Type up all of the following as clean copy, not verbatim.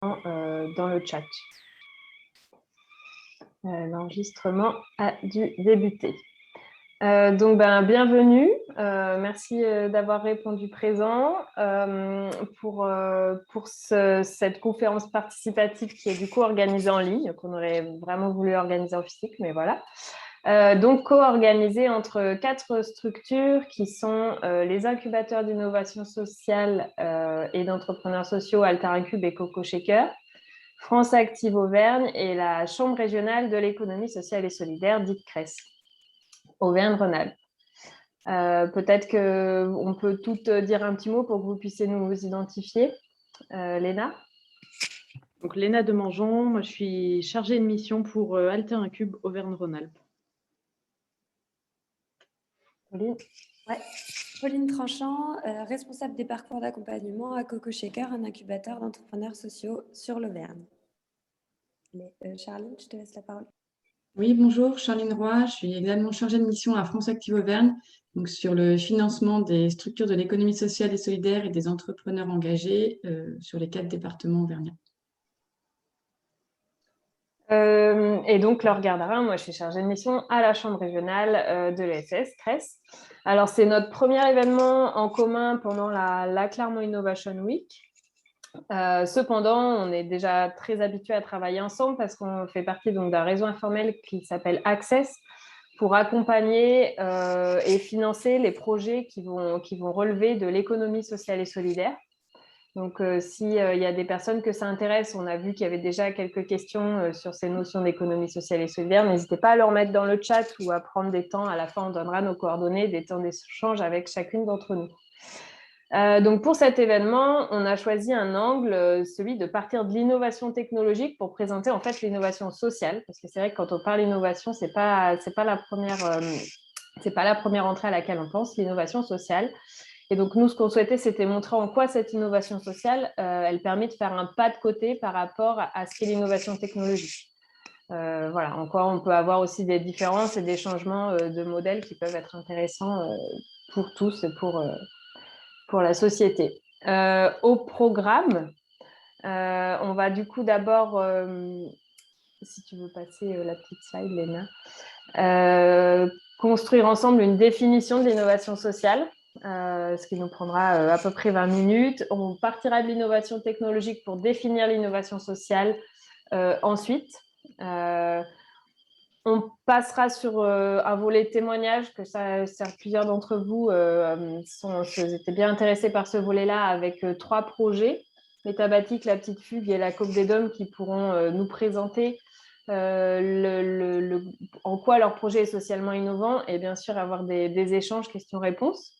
dans le chat. L'enregistrement a dû débuter. Bienvenue. Merci d'avoir répondu présent pour cette conférence participative qui est du coup organisée en ligne, qu'on aurait vraiment voulu organiser en physique, mais voilà. Co-organisée entre 4 structures qui sont les incubateurs d'innovation sociale et d'entrepreneurs sociaux Alter Incube et Coco Shaker, France Active Auvergne et la Chambre régionale de l'économie sociale et solidaire, dite CRES, Auvergne-Rhône-Alpes. Peut-être qu'on peut toutes dire un petit mot pour que vous puissiez nous identifier. Léna ? Donc, Léna Demangeon, moi je suis chargée de mission pour Alter Incube Auvergne-Rhône-Alpes. Pauline ? Ouais. Pauline Tranchant, responsable des parcours d'accompagnement à Coco Shaker, un incubateur d'entrepreneurs sociaux sur l'Auvergne. Charline, je te laisse la parole. Oui, bonjour, Charline Roy, je suis également chargée de mission à France Active Auvergne, donc sur le financement des structures de l'économie sociale et solidaire et des entrepreneurs engagés sur les 4 départements auvergnats. Et donc, Laure Gardarin, moi je suis chargée de mission à la Chambre régionale de l'ESS, CRES. Alors, c'est notre premier événement en commun pendant la Clermont Innovation Week. Cependant, on est déjà très habitués à travailler ensemble parce qu'on fait partie d'un réseau informel qui s'appelle Access pour accompagner et financer les projets qui vont relever de l'économie sociale et solidaire. Donc, s'il y a des personnes que ça intéresse, on a vu qu'il y avait déjà quelques questions sur ces notions d'économie sociale et solidaire. N'hésitez pas à leur mettre dans le chat ou à prendre des temps. À la fin, on donnera nos coordonnées, des temps d'échange avec chacune d'entre nous. Donc, pour cet événement, on a choisi un angle, celui de partir de l'innovation technologique pour présenter en fait l'innovation sociale. Parce que c'est vrai que quand on parle d'innovation, c'est pas la première entrée à laquelle on pense, l'innovation sociale. Et donc, nous, ce qu'on souhaitait, c'était montrer en quoi cette innovation sociale, elle permet de faire un pas de côté par rapport à ce qu'est l'innovation technologique. Voilà, en quoi on peut avoir aussi des différences et des changements de modèles qui peuvent être intéressants pour tous et pour la société. Au programme, on va du coup d'abord, si tu veux passer la petite slide, Léna, construire ensemble une définition de l'innovation sociale. Ce qui nous prendra à peu près 20 minutes. On partira de l'innovation technologique pour définir l'innovation sociale ensuite. On passera sur un volet témoignage, que plusieurs d'entre vous étaient bien intéressés par ce volet-là, avec 3 projets, Métabatique, La Petite Fugue et la Coque des Dômes, qui pourront nous présenter en quoi leur projet est socialement innovant et bien sûr avoir des échanges questions-réponses.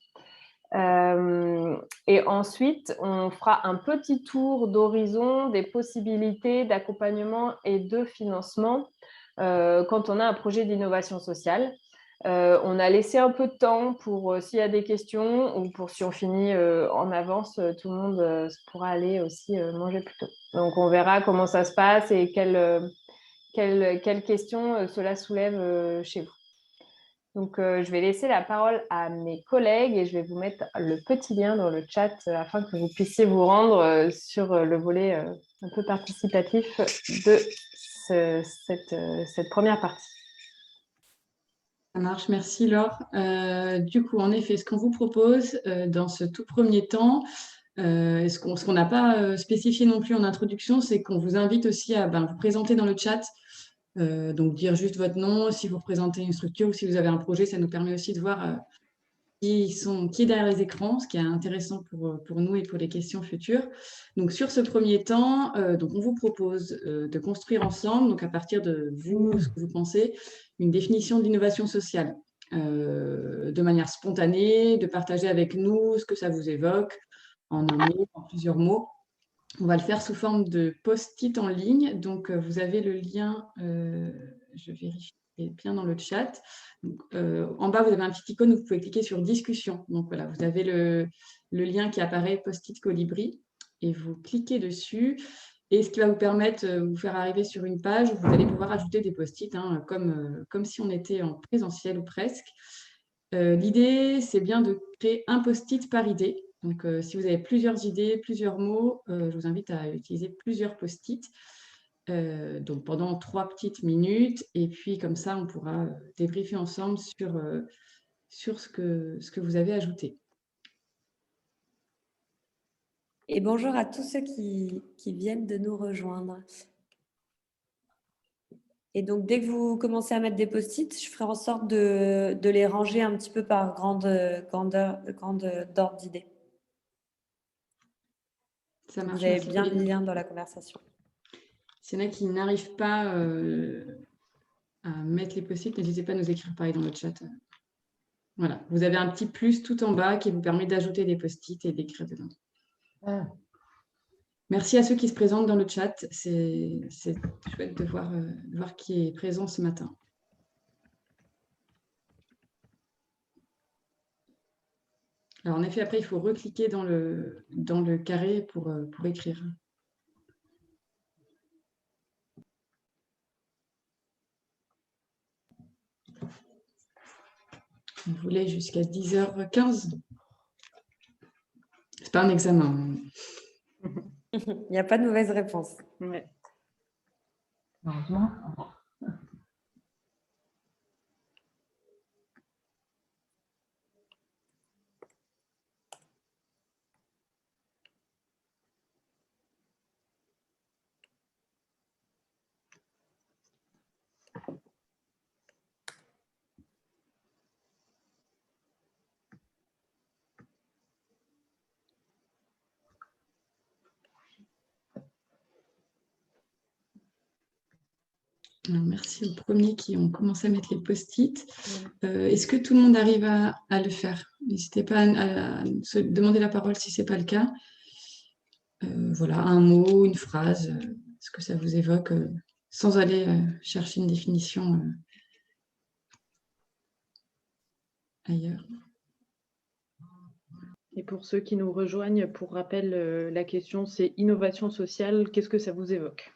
Et ensuite, on fera un petit tour d'horizon des possibilités d'accompagnement et de financement quand on a un projet d'innovation sociale. On a laissé un peu de temps pour s'il y a des questions ou pour si on finit en avance, tout le monde pourra aller aussi manger plus tôt. Donc, on verra comment ça se passe et quelles questions cela soulève chez vous. Donc, je vais laisser la parole à mes collègues et je vais vous mettre le petit lien dans le chat afin que vous puissiez vous rendre sur le volet un peu participatif de cette première partie. Ça marche, merci Laure. Du coup, en effet, ce qu'on vous propose dans ce tout premier temps, ce qu'on n'a pas spécifié non plus en introduction, c'est qu'on vous invite aussi à vous présenter dans le chat. Donc, dire juste votre nom, si vous représentez une structure ou si vous avez un projet, ça nous permet aussi de voir qui est derrière les écrans, ce qui est intéressant pour nous et pour les questions futures. Donc, sur ce premier temps, donc on vous propose de construire ensemble, donc à partir de vous, ce que vous pensez, une définition de l'innovation sociale de manière spontanée, de partager avec nous ce que ça vous évoque en un mot, en plusieurs mots. On va le faire sous forme de post-it en ligne. Donc, vous avez le lien, je vérifie bien dans le chat. Donc, en bas, vous avez un petit icône où vous pouvez cliquer sur discussion. Donc, voilà, vous avez le lien qui apparaît post-it Colibri et vous cliquez dessus. Et ce qui va vous permettre de vous faire arriver sur une page où vous allez pouvoir ajouter des post-it, comme si on était en présentiel ou presque. L'idée, c'est bien de créer un post-it par idée. Donc, si vous avez plusieurs idées, plusieurs mots, je vous invite à utiliser plusieurs post-it. Donc, pendant 3 petites minutes. Et puis, comme ça, on pourra débriefer ensemble sur ce que vous avez ajouté. Et bonjour à tous ceux qui viennent de nous rejoindre. Et donc, dès que vous commencez à mettre des post-it, je ferai en sorte de les ranger un petit peu par grandeur d'ordre d'idées. Ça marche. Vous avez Merci, bien le Pauline. lien dans la conversation. S'il y en a qui n'arrivent pas à mettre les post-it, n'hésitez pas à nous écrire pareil dans le chat. Voilà, vous avez un petit plus tout en bas qui vous permet d'ajouter des post-it et d'écrire dedans. Merci à ceux qui se présentent dans le chat. C'est chouette de voir qui est présent ce matin. Alors, en effet, après, il faut recliquer dans le carré pour écrire. On voulait jusqu'à 10h15. C'est pas un examen. Il n'y a pas de mauvaise réponse. Ouais. Heureusement. Alors, merci aux premiers qui ont commencé à mettre les post-it. Est-ce que tout le monde arrive à le faire? N'hésitez pas à se demander la parole si ce n'est pas le cas. Voilà, un mot, une phrase, ce que ça vous évoque, sans aller chercher une définition ailleurs. Et pour ceux qui nous rejoignent, pour rappel, la question, c'est innovation sociale. Qu'est-ce que ça vous évoque?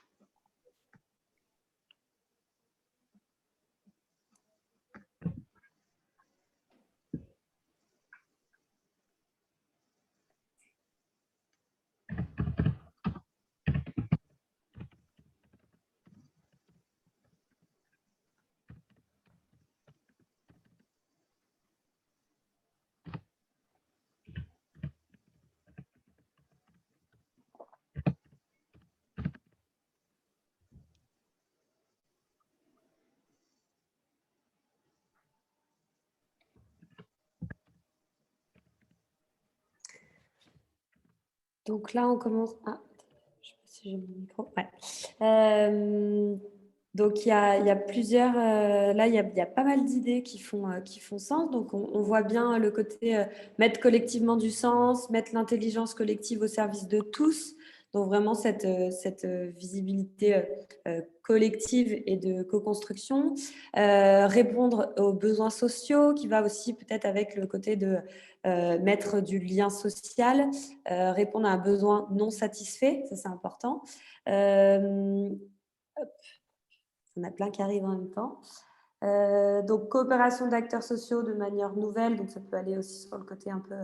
Donc là, on commence. Ah, je ne sais pas si j'ai mon micro. Ouais. Donc il y a plusieurs. Là, il y a pas mal d'idées qui font sens. Donc on voit bien le côté mettre collectivement du sens, mettre l'intelligence collective au service de tous. Donc vraiment cette visibilité collective et de co-construction. Répondre aux besoins sociaux, qui va aussi peut-être avec le côté de mettre du lien social, répondre à un besoin non satisfait, ça c'est important. On a plein qui arrivent en même temps. Donc, coopération d'acteurs sociaux de manière nouvelle, donc ça peut aller aussi sur le côté un peu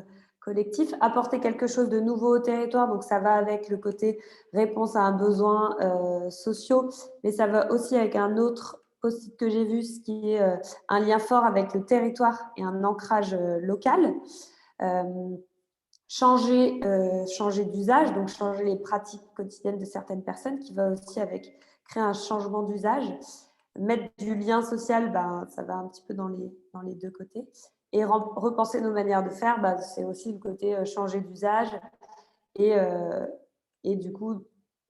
collectif. Apporter quelque chose de nouveau au territoire, donc ça va avec le côté réponse à un besoin social, mais ça va aussi avec un autre post-it que j'ai vu, ce qui est un lien fort avec le territoire et un ancrage local. Changer d'usage, donc changer les pratiques quotidiennes de certaines personnes, qui va aussi avec créer un changement d'usage. Mettre du lien social, ça va un petit peu dans les deux côtés. Et repenser nos manières de faire, c'est aussi le côté changer d'usage. Et du coup,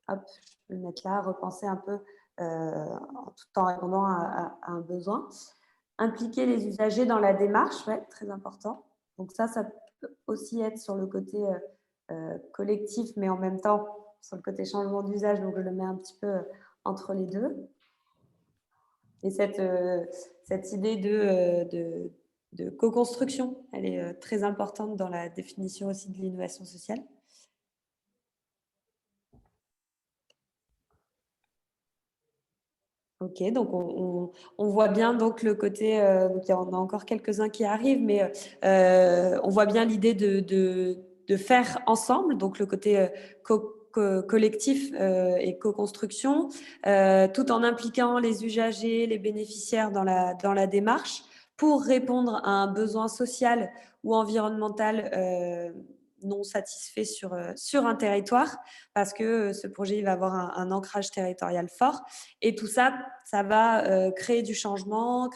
hop, je peux le mettre là, repenser un peu tout en répondant à un besoin. Impliquer les usagers dans la démarche, ouais, très important. Donc ça peut aussi être sur le côté collectif, mais en même temps sur le côté changement d'usage. Donc je le mets un petit peu entre les deux. Et cette idée de co-construction, elle est très importante dans la définition aussi de l'innovation sociale. Ok, donc on voit bien donc le côté, donc on a encore quelques-uns qui arrivent, mais on voit bien l'idée faire ensemble, donc le côté collectif et co-construction, tout en impliquant les usagers, les bénéficiaires dans la démarche pour répondre à un besoin social ou environnemental non satisfait sur un territoire, parce que ce projet il va avoir un ancrage territorial fort. Et tout ça, ça va créer du changement,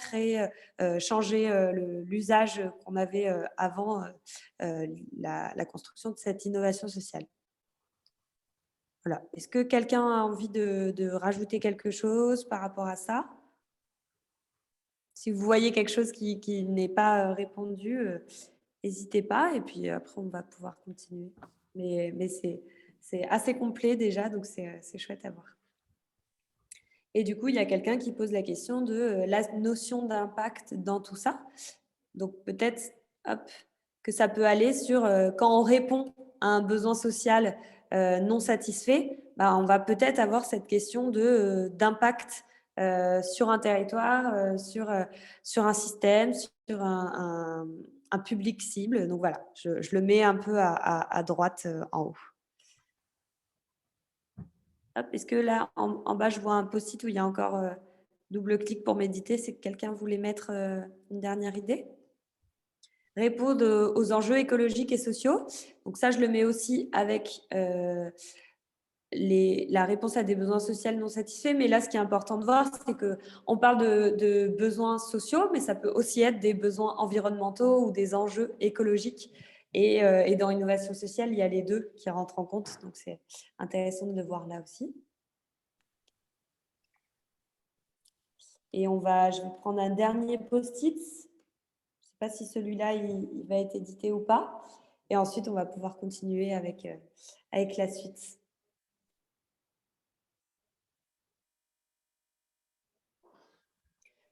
changer l'usage qu'on avait avant la construction de cette innovation sociale. Voilà. Est-ce que quelqu'un a envie de rajouter quelque chose par rapport à ça? Si vous voyez quelque chose qui n'est pas répondu, n'hésitez pas. Et puis après, on va pouvoir continuer. Mais c'est assez complet déjà, donc c'est chouette à voir. Et du coup, il y a quelqu'un qui pose la question de la notion d'impact dans tout ça. Donc peut-être que ça peut aller sur quand on répond à un besoin social non satisfait, on va peut-être avoir cette question d'impact sur un territoire, sur un système, sur un public cible. Donc voilà, je le mets un peu à droite en haut. Est-ce que là, en bas, je vois un post-it où il y a encore double-clic pour méditer? C'est que quelqu'un voulait mettre une dernière idée? Répondre aux enjeux écologiques et sociaux. Donc ça, je le mets aussi avec la réponse à des besoins sociaux non satisfaits. Mais là, ce qui est important de voir, c'est qu'on parle de besoins sociaux, mais ça peut aussi être des besoins environnementaux ou des enjeux écologiques. Et dans l'innovation sociale, il y a les deux qui rentrent en compte. Donc, c'est intéressant de le voir là aussi. Et je vais prendre un dernier post-it. Je ne sais pas si celui-là, il va être édité ou pas. Et ensuite, on va pouvoir continuer avec la suite.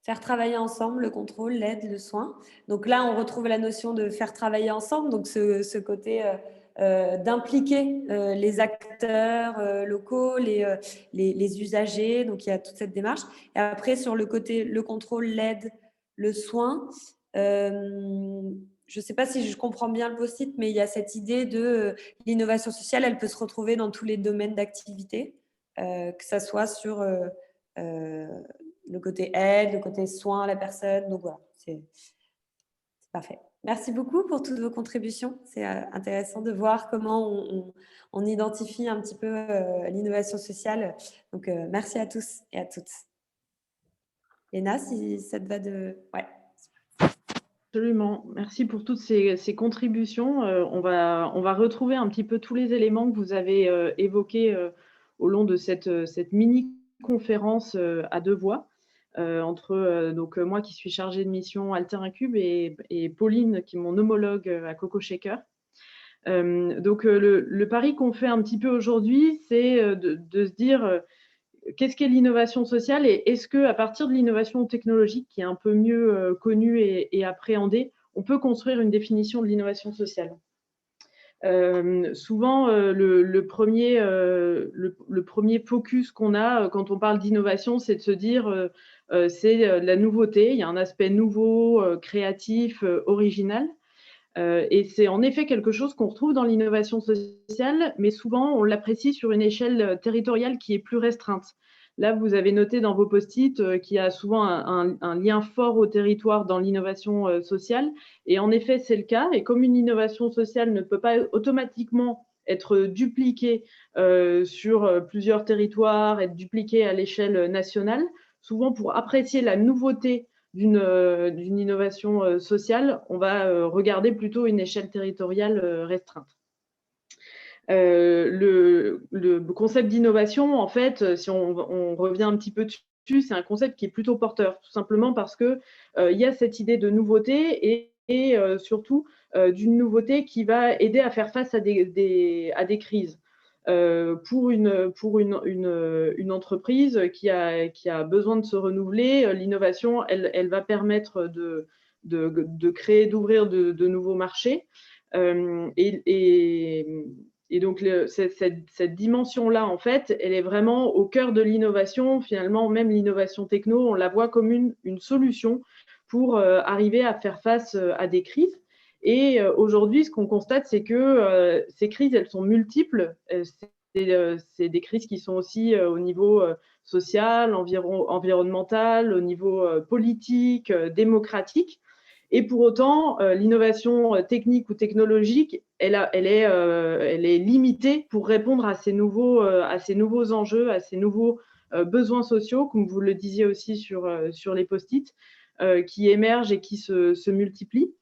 Faire travailler ensemble, le contrôle, l'aide, le soin. Donc là, on retrouve la notion de faire travailler ensemble, donc ce côté d'impliquer les acteurs locaux, les usagers. Donc, il y a toute cette démarche. Et après, sur le côté, le contrôle, l'aide, le soin, je ne sais pas si je comprends bien le post-it, mais il y a cette idée de l'innovation sociale, elle peut se retrouver dans tous les domaines d'activité, que ça soit sur le côté aide, le côté soin à la personne. Donc voilà, c'est parfait. Merci beaucoup pour toutes vos contributions. C'est intéressant de voir comment on identifie un petit peu l'innovation sociale. Donc merci à tous et à toutes. Léna, si ça te va de... Ouais. Absolument. Merci pour toutes ces contributions. On va retrouver un petit peu tous les éléments que vous avez évoqués au long de cette mini-conférence à deux voix. Entre donc moi qui suis chargée de mission Alter Incube et Pauline qui est mon homologue à Coco Shaker. Donc le pari qu'on fait un petit peu aujourd'hui, c'est de se dire qu'est-ce qu'est l'innovation sociale et est-ce qu'à partir de l'innovation technologique qui est un peu mieux connue et appréhendée, on peut construire une définition de l'innovation sociale. Souvent, le premier focus qu'on a quand on parle d'innovation, c'est de se dire c'est de la nouveauté, il y a un aspect nouveau, créatif, original. Et c'est en effet quelque chose qu'on retrouve dans l'innovation sociale, mais souvent on l'apprécie sur une échelle territoriale qui est plus restreinte. Là, vous avez noté dans vos post-it qu'il y a souvent un lien fort au territoire dans l'innovation sociale. Et en effet, c'est le cas. Et comme une innovation sociale ne peut pas automatiquement être dupliquée sur plusieurs territoires, être dupliquée à l'échelle nationale, souvent pour apprécier la nouveauté d'une innovation sociale, on va regarder plutôt une échelle territoriale restreinte. Le concept d'innovation, en fait, si on revient un petit peu dessus, c'est un concept qui est plutôt porteur, tout simplement parce qu'il y a cette idée de nouveauté et surtout d'une nouveauté qui va aider à faire face à des crises. Pour une entreprise qui a besoin de se renouveler, l'innovation, elle va permettre de créer, d'ouvrir de nouveaux marchés. Et donc, cette dimension-là, en fait, elle est vraiment au cœur de l'innovation. Finalement, même l'innovation techno, on la voit comme une solution pour arriver à faire face à des crises. Et aujourd'hui, ce qu'on constate, c'est que ces crises, elles sont multiples. C'est des crises qui sont aussi au niveau social, environnemental, au niveau politique, démocratique. Et pour autant, l'innovation technique ou technologique, elle est limitée pour répondre à ces nouveaux enjeux, à ces nouveaux besoins sociaux, comme vous le disiez aussi sur les post-it, qui émergent et qui se multiplient.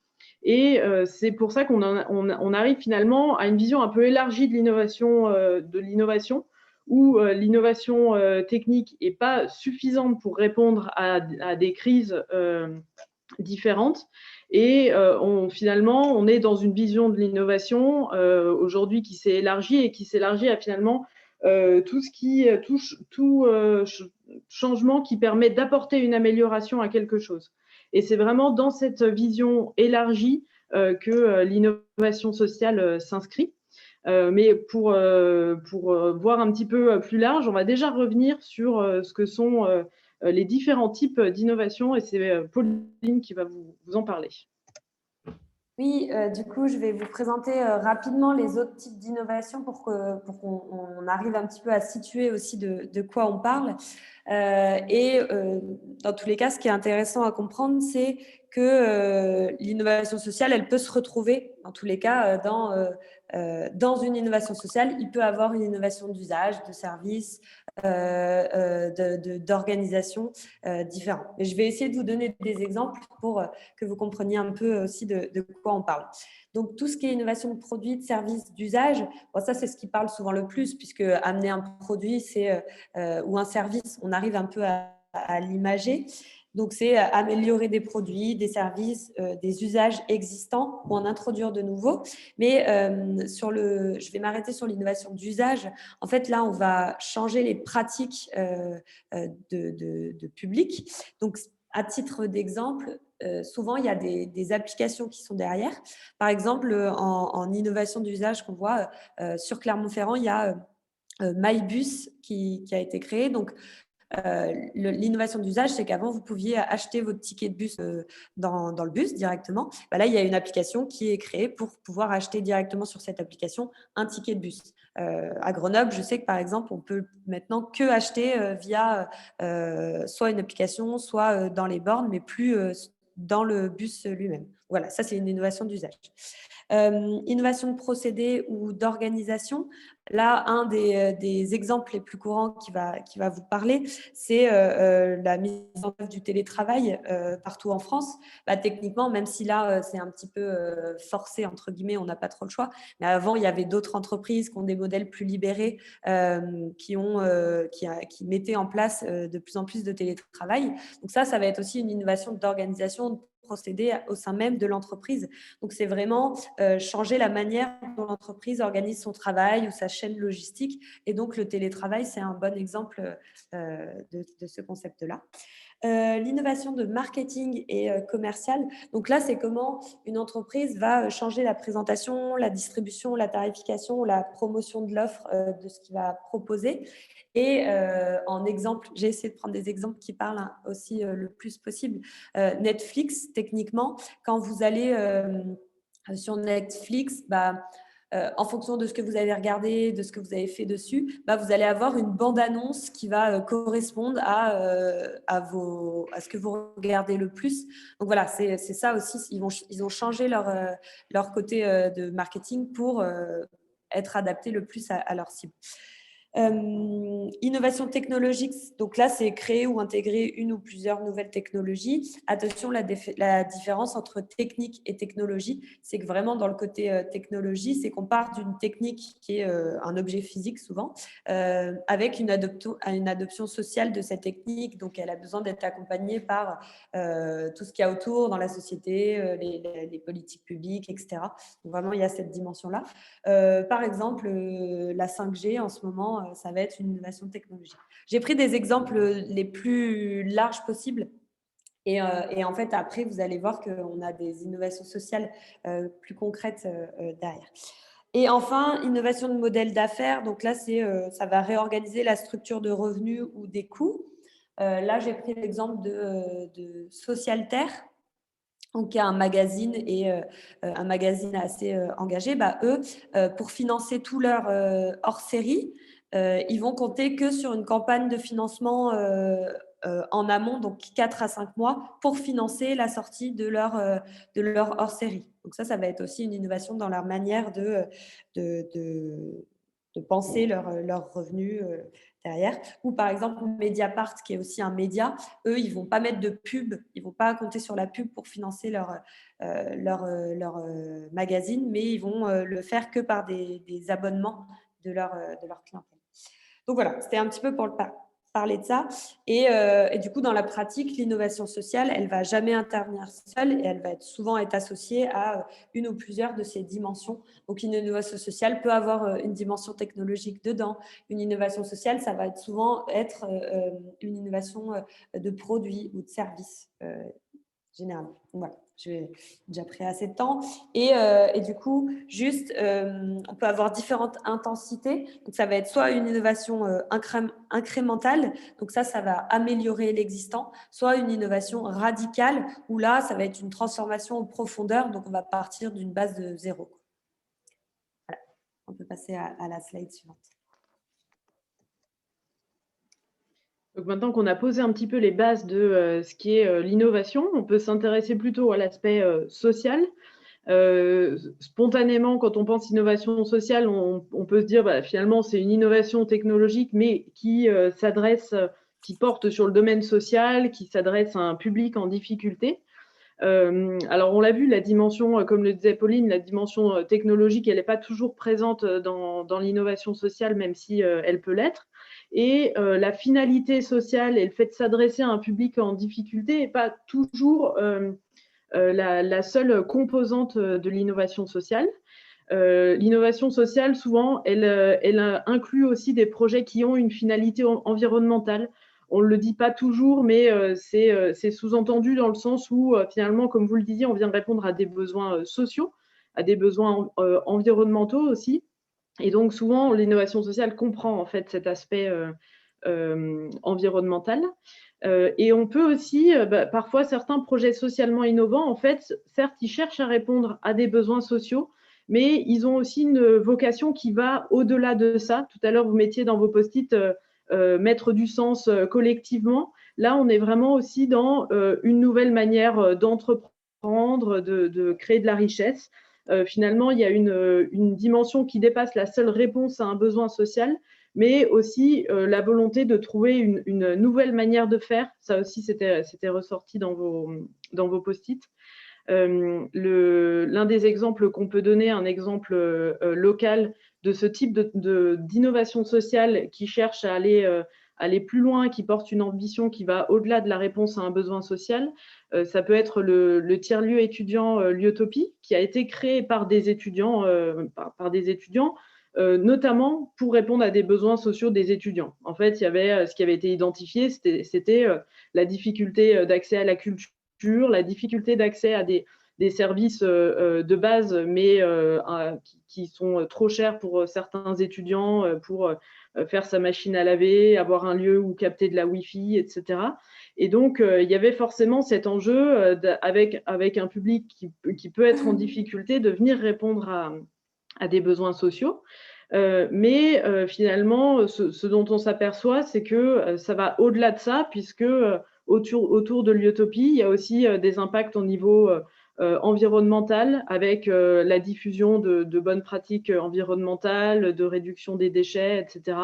Et c'est pour ça qu'on arrive finalement à une vision un peu élargie de l'innovation, où l'innovation technique n'est pas suffisante pour répondre à des crises différentes. Et finalement, on est dans une vision de l'innovation aujourd'hui qui s'est élargie et qui s'élargit à finalement tout ce qui touche tout changement qui permet d'apporter une amélioration à quelque chose. Et c'est vraiment dans cette vision élargie que l'innovation sociale s'inscrit. Mais pour voir un petit peu plus large, on va déjà revenir sur ce que sont les différents types d'innovation, et c'est Pauline qui va vous en parler. Oui, du coup, je vais vous présenter rapidement les autres types d'innovation pour qu'on arrive un petit peu à situer aussi de quoi on parle. Dans tous les cas, ce qui est intéressant à comprendre, c'est que l'innovation sociale, elle peut se retrouver, dans tous les cas, dans une innovation sociale. Il peut avoir une innovation d'usage, de service, d'organisation différents. Mais je vais essayer de vous donner des exemples pour que vous compreniez un peu aussi de quoi on parle. Donc, tout ce qui est innovation de produits, de services, d'usage, bon, ça, c'est ce qui parle souvent le plus, puisque amener un produit ou un service, on arrive un peu à l'imager. Donc, c'est améliorer des produits, des services, des usages existants ou en introduire de nouveaux. Mais je vais m'arrêter sur l'innovation d'usage. En fait, là, on va changer les pratiques de public. Donc, à titre d'exemple, souvent, il y a des applications qui sont derrière. Par exemple, en innovation d'usage qu'on voit sur Clermont-Ferrand, il y a MyBus qui a été créé. Donc, l'innovation d'usage, c'est qu'avant, vous pouviez acheter votre ticket de bus dans le bus directement. Bah là, il y a une application qui est créée pour pouvoir acheter directement sur cette application un ticket de bus. À Grenoble, je sais que par exemple, on peut maintenant que acheter via soit une application, soit dans les bornes, mais plus dans le bus lui-même. Voilà, ça c'est une innovation d'usage. Innovation de procédé ou d'organisation. Là, un des exemples les plus courants qui va vous parler, c'est la mise en œuvre du télétravail partout en France. Bah, techniquement, même si là, c'est un petit peu forcé, entre guillemets, on n'a pas trop le choix. Mais avant, il y avait d'autres entreprises qui ont des modèles plus libérés, qui mettaient en place de plus en plus de télétravail. Donc ça va être aussi une innovation d'organisation, de procédé au sein même de l'entreprise. Donc, c'est vraiment changer la manière dont l'entreprise organise son travail ou sa chaîne logistique. Et donc, le télétravail, c'est un bon exemple de ce concept-là. L'innovation de marketing et commercial. Donc là, c'est comment une entreprise va changer la présentation, la distribution, la tarification, la promotion de l'offre de ce qu'il va proposer. Et en exemple, j'ai essayé de prendre des exemples qui parlent aussi le plus possible. Netflix, techniquement, quand vous allez sur Netflix, en fonction de ce que vous avez regardé, de ce que vous avez fait dessus, vous allez avoir une bande-annonce qui va correspondre à ce que vous regardez le plus. Donc voilà, c'est ça aussi. Ils ont changé leur côté de marketing pour être adaptés le plus à leur cible. Innovation technologique, donc là, c'est créer ou intégrer une ou plusieurs nouvelles technologies. Attention, la différence entre technique et technologie, c'est que vraiment dans le côté technologie, c'est qu'on part d'une technique qui est un objet physique souvent, avec une adoption sociale de cette technique. Donc, elle a besoin d'être accompagnée par tout ce qu'il y a autour dans la société, les politiques publiques, etc. Donc, vraiment, il y a cette dimension-là. Par exemple, la 5G en ce moment, ça va être une innovation technologique. J'ai pris des exemples les plus larges possibles. Et en fait, après, vous allez voir qu'on a des innovations sociales plus concrètes derrière. Et enfin, innovation de modèle d'affaires. Donc là, ça va réorganiser la structure de revenus ou des coûts. Là, j'ai pris l'exemple de Socialterre. donc il y a un magazine et un magazine assez engagé, eux, pour financer tout leur hors-série, ils vont compter que sur une campagne de financement en amont, donc 4 à 5 mois, pour financer la sortie de leur hors-série. Donc ça va être aussi une innovation dans leur manière de penser leurs revenus derrière. Ou par exemple, Mediapart, qui est aussi un média, eux, ils ne vont pas mettre de pub, ils ne vont pas compter sur la pub pour financer leur magazine, mais ils vont le faire que par des abonnements de leur clientèle. Donc voilà, c'était un petit peu pour parler de ça. Et du coup, dans la pratique, l'innovation sociale, elle ne va jamais intervenir seule et elle va souvent être associée à une ou plusieurs de ces dimensions. Donc, une innovation sociale peut avoir une dimension technologique dedans. Une innovation sociale, ça va souvent être une innovation de produits ou de services, généralement. Voilà. J'ai déjà pris assez de temps. Et du coup, juste, on peut avoir différentes intensités. Donc, ça va être soit une innovation incrémentale. Donc, ça va améliorer l'existant. Soit une innovation radicale, où là, ça va être une transformation en profondeur. Donc, on va partir d'une base de 0. Voilà. On peut passer à la slide suivante. Donc maintenant qu'on a posé un petit peu les bases de ce qui est l'innovation, on peut s'intéresser plutôt à l'aspect social. Spontanément, quand on pense innovation sociale, on peut se dire finalement c'est une innovation technologique, mais qui qui porte sur le domaine social, qui s'adresse à un public en difficulté. Alors on l'a vu, la dimension, comme le disait Pauline, la dimension technologique, elle n'est pas toujours présente dans l'innovation sociale, même si elle peut l'être. Et la finalité sociale et le fait de s'adresser à un public en difficulté n'est pas toujours la seule composante de l'innovation sociale. L'innovation sociale, souvent, elle inclut aussi des projets qui ont une finalité environnementale. On ne le dit pas toujours, mais c'est sous-entendu dans le sens où, finalement, comme vous le disiez, on vient répondre à des besoins sociaux, à des besoins environnementaux aussi. Et donc, souvent, l'innovation sociale comprend en fait cet aspect environnemental. Et on peut aussi, parfois, certains projets socialement innovants, en fait, certes, ils cherchent à répondre à des besoins sociaux, mais ils ont aussi une vocation qui va au-delà de ça. Tout à l'heure, vous mettiez dans vos post-it mettre du sens collectivement. Là, on est vraiment aussi dans une nouvelle manière d'entreprendre, de créer de la richesse. Finalement, il y a une dimension qui dépasse la seule réponse à un besoin social, mais aussi la volonté de trouver une nouvelle manière de faire. Ça aussi, c'était ressorti dans vos post-it. L'un des exemples qu'on peut donner, un exemple local de ce type d'innovation sociale qui cherche à aller plus loin, qui porte une ambition qui va au-delà de la réponse à un besoin social, ça peut être le tiers-lieu étudiant Liotopie, qui a été créé par des étudiants, notamment pour répondre à des besoins sociaux des étudiants. En fait, il y avait ce qui avait été identifié, c'était la difficulté d'accès à la culture, la difficulté d'accès à des services de base, mais qui sont trop chers pour certains étudiants, pour faire sa machine à laver, avoir un lieu où capter de la Wi-Fi, etc. Et donc, il y avait forcément cet enjeu avec un public qui peut être en difficulté de venir répondre à des besoins sociaux. Mais finalement, ce dont on s'aperçoit, c'est que ça va au-delà de ça, puisque autour de l'utopie, il y a aussi des impacts au niveau environnemental, avec la diffusion de bonnes pratiques environnementales, de réduction des déchets, etc.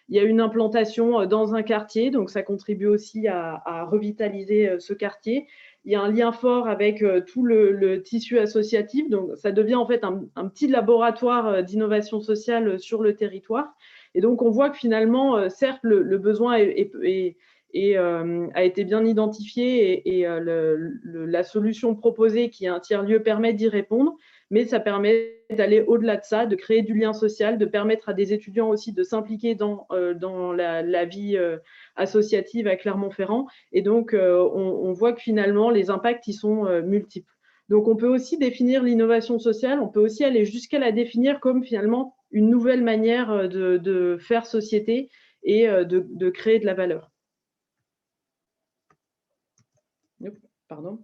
Il y a une implantation dans un quartier, donc ça contribue aussi à revitaliser ce quartier. Il y a un lien fort avec tout le tissu associatif, donc ça devient en fait un petit laboratoire d'innovation sociale sur le territoire. Et donc on voit que finalement, certes, le besoin a été bien identifié et la solution proposée, qui est un tiers-lieu, permet d'y répondre, mais ça permet d'aller au-delà de ça, de créer du lien social, de permettre à des étudiants aussi de s'impliquer dans la vie associative à Clermont-Ferrand. Et donc, on voit que finalement, les impacts, ils sont multiples. Donc, on peut aussi définir l'innovation sociale, on peut aussi aller jusqu'à la définir comme finalement une nouvelle manière de faire société et de créer de la valeur. Pardon.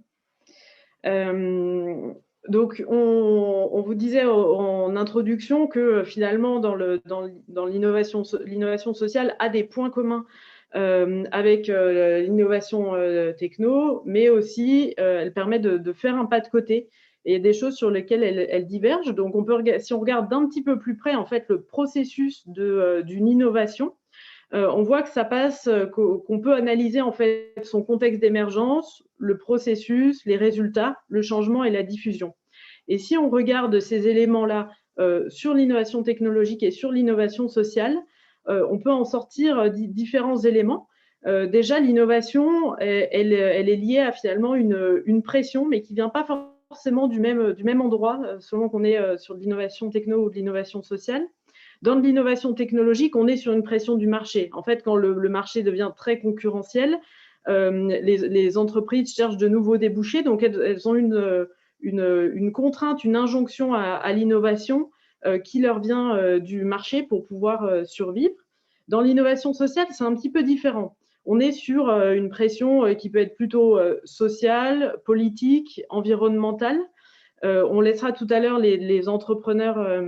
Donc, on vous disait en introduction que finalement, dans l'innovation sociale a des points communs avec l'innovation techno, mais aussi elle permet de faire un pas de côté. Et il y a des choses sur lesquelles elle diverge. Donc, si on regarde d'un petit peu plus près, en fait, le processus d'une innovation, on voit que ça passe, qu'on peut analyser en fait son contexte d'émergence, le processus, les résultats, le changement et la diffusion. Et si on regarde ces éléments-là sur l'innovation technologique et sur l'innovation sociale, on peut en sortir différents éléments. Déjà, l'innovation, elle est liée à finalement une pression, mais qui ne vient pas forcément du même endroit, selon qu'on est sur de l'innovation techno ou de l'innovation sociale. Dans de l'innovation technologique, on est sur une pression du marché. En fait, quand le marché devient très concurrentiel, les entreprises cherchent de nouveaux débouchés, donc elles ont une contrainte, une injonction à l'innovation qui leur vient du marché pour pouvoir survivre. Dans l'innovation sociale, c'est un petit peu différent. On est sur une pression qui peut être plutôt sociale, politique, environnementale. On laissera tout à l'heure les entrepreneurs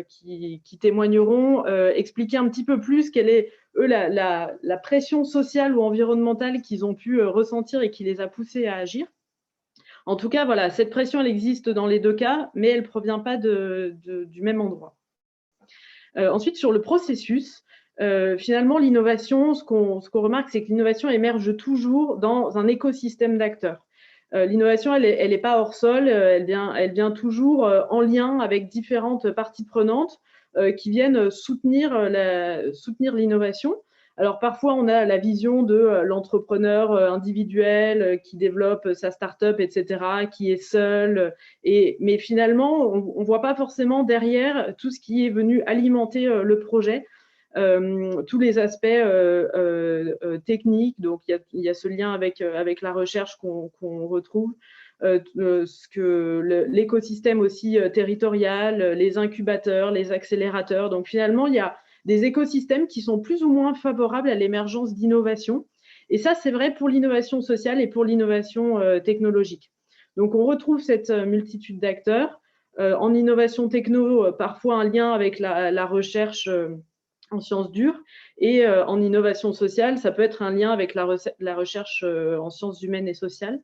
qui témoigneront expliquer un petit peu plus quelle est, eux, la pression sociale ou environnementale qu'ils ont pu ressentir et qui les a poussés à agir. En tout cas, voilà, cette pression, elle existe dans les deux cas, mais elle ne provient pas du même endroit. Ensuite, sur le processus, finalement, l'innovation, ce qu'on remarque, c'est que l'innovation émerge toujours dans un écosystème d'acteurs. L'innovation, elle n'est pas hors sol, elle vient toujours en lien avec différentes parties prenantes qui viennent soutenir l'innovation. Alors parfois, on a la vision de l'entrepreneur individuel qui développe sa start-up, etc., qui est seul. Mais finalement, on ne voit pas forcément derrière tout ce qui est venu alimenter le projet. Tous les aspects techniques, donc il y a ce lien avec la recherche qu'on retrouve, l'écosystème aussi territorial, les incubateurs, les accélérateurs. Donc finalement, il y a des écosystèmes qui sont plus ou moins favorables à l'émergence d'innovation. Et ça, c'est vrai pour l'innovation sociale et pour l'innovation technologique. Donc on retrouve cette multitude d'acteurs. En innovation techno, parfois un lien avec la recherche en sciences dures, et en innovation sociale, ça peut être un lien avec la recherche en sciences humaines et sociales.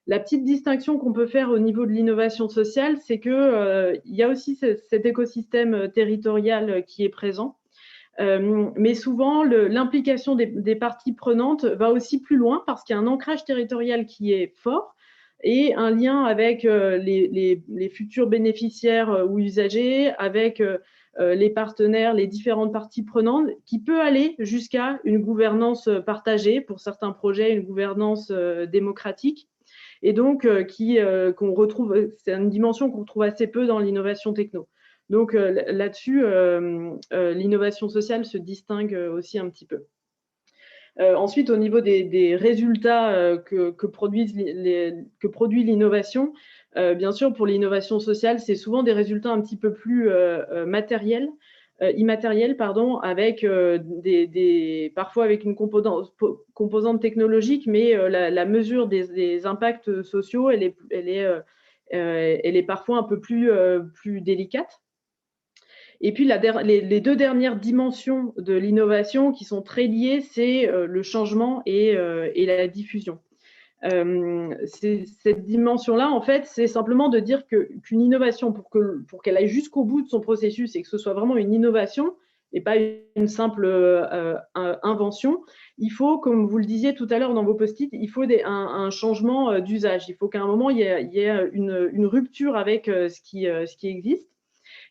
La petite distinction qu'on peut faire au niveau de l'innovation sociale, c'est qu'il y a aussi cet écosystème territorial qui est présent, mais souvent l'implication des parties prenantes va aussi plus loin parce qu'il y a un ancrage territorial qui est fort et un lien avec les futurs bénéficiaires ou usagers, avec les partenaires, les différentes parties prenantes, qui peut aller jusqu'à une gouvernance partagée, pour certains projets, une gouvernance démocratique, et donc qu'on retrouve, c'est une dimension qu'on retrouve assez peu dans l'innovation techno. Donc là-dessus, l'innovation sociale se distingue aussi un petit peu. Ensuite, au niveau des résultats que produit l'innovation, bien sûr, pour l'innovation sociale, c'est souvent des résultats un petit peu plus immatériels, avec parfois avec une composante technologique, mais la mesure des impacts sociaux, elle est parfois un peu plus délicate. Et puis, les deux dernières dimensions de l'innovation qui sont très liées, c'est le changement et la diffusion. Cette dimension-là, en fait, c'est simplement de dire qu'une innovation, pour qu'elle aille jusqu'au bout de son processus et que ce soit vraiment une innovation et pas une simple invention, il faut, comme vous le disiez tout à l'heure dans vos post-it, il faut un changement d'usage. Il faut qu'à un moment, il y ait une rupture avec ce qui existe.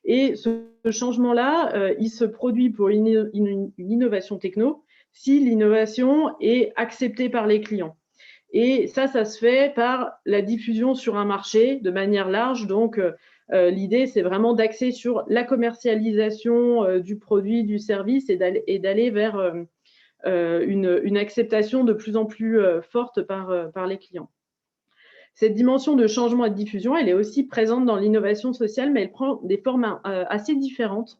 Et ce changement-là, il se produit pour une innovation techno si l'innovation est acceptée par les clients. Et ça se fait par la diffusion sur un marché de manière large. Donc, l'idée, c'est vraiment d'axer sur la commercialisation du produit, du service et d'aller vers une acceptation de plus en plus forte par les clients. Cette dimension de changement et de diffusion, elle est aussi présente dans l'innovation sociale, mais elle prend des formes assez différentes,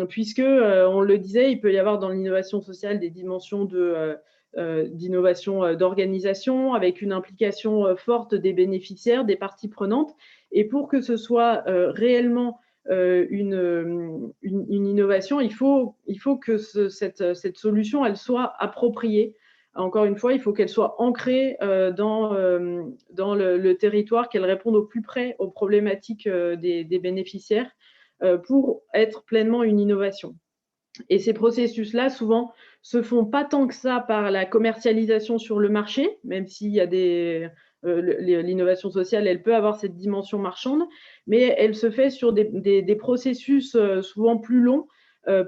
puisque, on le disait, il peut y avoir dans l'innovation sociale des dimensions de d'innovation d'organisation, avec une implication forte des bénéficiaires, des parties prenantes. Et pour que ce soit réellement une innovation, il faut que cette solution elle soit appropriée. Encore une fois, il faut qu'elle soit ancrée dans le territoire, qu'elle réponde au plus près aux problématiques des bénéficiaires pour être pleinement une innovation. Et ces processus-là, souvent, se font pas tant que ça par la commercialisation sur le marché, même s'il y a l'innovation sociale, elle peut avoir cette dimension marchande, mais elle se fait sur des processus souvent plus longs,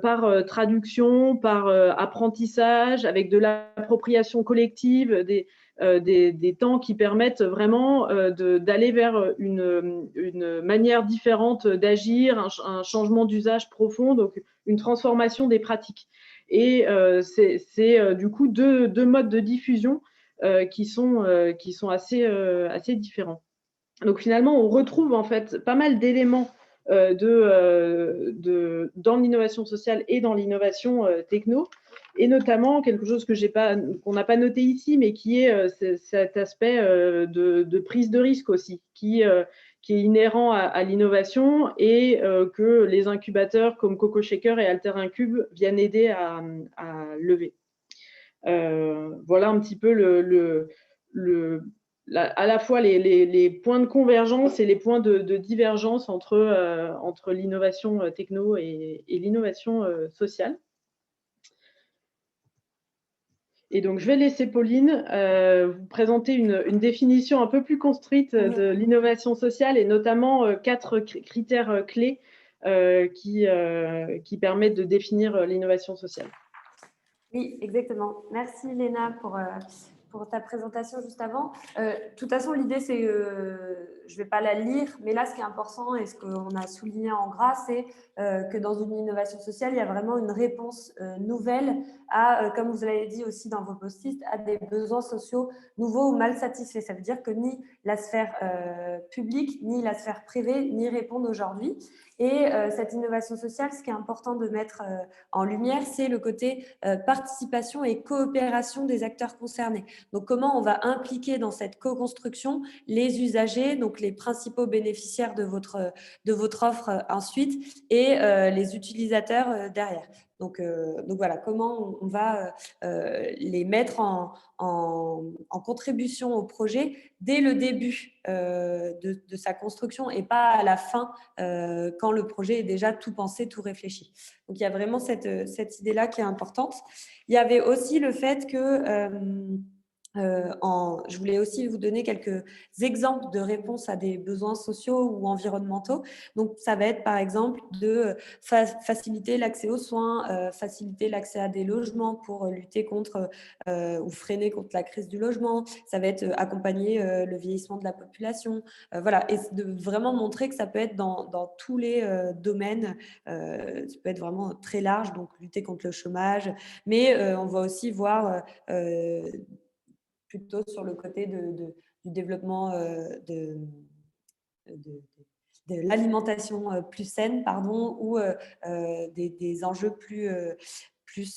par traduction, par apprentissage, avec de l'appropriation collective, des temps qui permettent vraiment d'aller vers une manière différente d'agir, un changement d'usage profond, donc une transformation des pratiques. Et c'est du coup deux modes de diffusion qui sont assez différents. Donc finalement, on retrouve en fait pas mal d'éléments dans l'innovation sociale et dans l'innovation techno, et notamment quelque chose qu'on n'a pas noté ici, mais qui est cet aspect de prise de risque aussi, qui est inhérent à l'innovation et que les incubateurs comme Coco Shaker et Alter Incube viennent aider à lever. Voilà un petit peu à la fois les points de convergence et les points de divergence entre l'innovation techno et l'innovation sociale. Et donc, je vais laisser Pauline vous présenter une définition un peu plus construite de l'innovation sociale, et notamment 4 critères clés qui permettent de définir l'innovation sociale. Oui, exactement. Merci Léna pour ta présentation juste avant. De toute façon, l'idée, c'est je ne vais pas la lire, mais là, ce qui est important et ce qu'on a souligné en gras, c'est que dans une innovation sociale, il y a vraiment une réponse nouvelle à, comme vous l'avez dit aussi dans vos post-it, à des besoins sociaux nouveaux ou mal satisfaits. Ça veut dire que ni la sphère publique, ni la sphère privée n'y répondent aujourd'hui. Et cette innovation sociale, ce qui est important de mettre en lumière, c'est le côté participation et coopération des acteurs concernés. Donc, comment on va impliquer dans cette co-construction les usagers, donc les principaux bénéficiaires de votre offre ensuite, et les utilisateurs derrière. Donc voilà, comment on va les mettre en contribution au projet dès le début de sa construction, et pas à la fin quand le projet est déjà tout pensé, tout réfléchi. Donc il y a vraiment cette idée-là qui est importante. Il y avait aussi le fait que je voulais aussi vous donner quelques exemples de réponses à des besoins sociaux ou environnementaux. Donc, ça va être par exemple de faciliter l'accès aux soins, faciliter l'accès à des logements pour lutter contre ou freiner contre la crise du logement. Ça va être accompagner le vieillissement de la population. Voilà, et de vraiment montrer que ça peut être dans tous les domaines. Ça peut être vraiment très large, donc lutter contre le chômage. Mais on va aussi voir plutôt sur le côté du développement de l'alimentation plus saine, ou des enjeux plus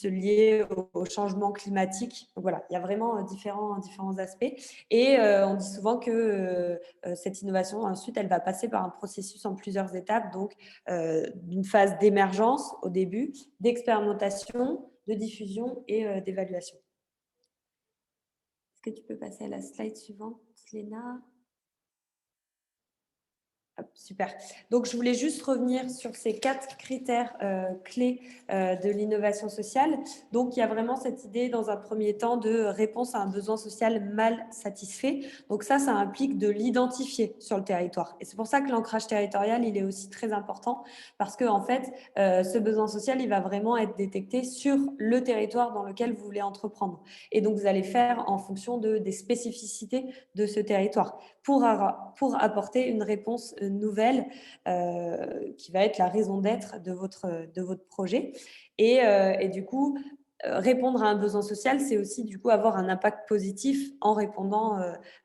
liés au changement climatique. Donc voilà, il y a vraiment différents aspects. Et on dit souvent que cette innovation, ensuite, elle va passer par un processus en plusieurs étapes, donc d'une phase d'émergence au début, d'expérimentation, de diffusion et d'évaluation. Est-ce que tu peux passer à la slide suivante, Léna ? Super. Donc, je voulais juste revenir sur ces 4 critères clés de l'innovation sociale. Donc, il y a vraiment cette idée, dans un premier temps, de réponse à un besoin social mal satisfait. Donc, ça implique de l'identifier sur le territoire. Et c'est pour ça que l'ancrage territorial, il est aussi très important, parce que, en fait, ce besoin social, il va vraiment être détecté sur le territoire dans lequel vous voulez entreprendre. Et donc, vous allez faire en fonction des spécificités de ce territoire pour apporter une réponse nouvelle qui va être la raison d'être de votre projet. Et du coup, répondre à un besoin social, c'est aussi du coup avoir un impact positif en répondant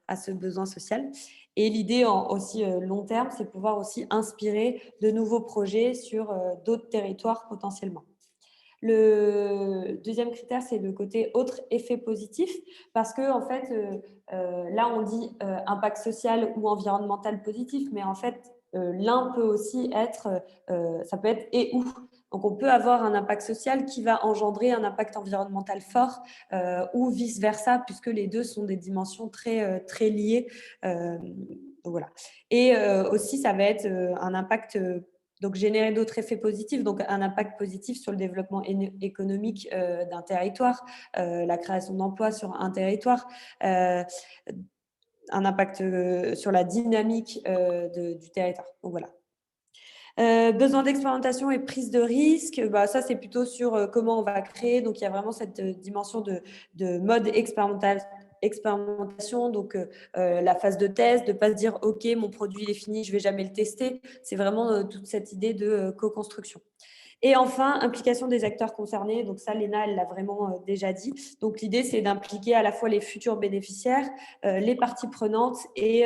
à ce besoin social. Et l'idée aussi long terme, c'est pouvoir aussi inspirer de nouveaux projets sur d'autres territoires potentiellement. Le deuxième critère, c'est le côté autre effet positif, parce que en fait, là, on dit impact social ou environnemental positif, mais en fait, l'un peut aussi être, ça peut être et ou. Donc, on peut avoir un impact social qui va engendrer un impact environnemental fort ou vice-versa, puisque les deux sont des dimensions très liées. Donc voilà. Et aussi, ça va être un impact, donc générer d'autres effets positifs, donc un impact positif sur le développement économique d'un territoire, la création d'emplois sur un territoire, un impact sur la dynamique du territoire. Donc voilà. Besoin d'expérimentation et prise de risque, bah, ça c'est plutôt sur comment on va créer. Donc il y a vraiment cette dimension de mode expérimentation, donc la phase de test, de ne pas se dire ok mon produit il est fini, je ne vais jamais le tester. C'est vraiment toute cette idée de co-construction. Et enfin, implication des acteurs concernés. Donc ça, Léna, elle l'a vraiment déjà dit. Donc l'idée, c'est d'impliquer à la fois les futurs bénéficiaires, les parties prenantes et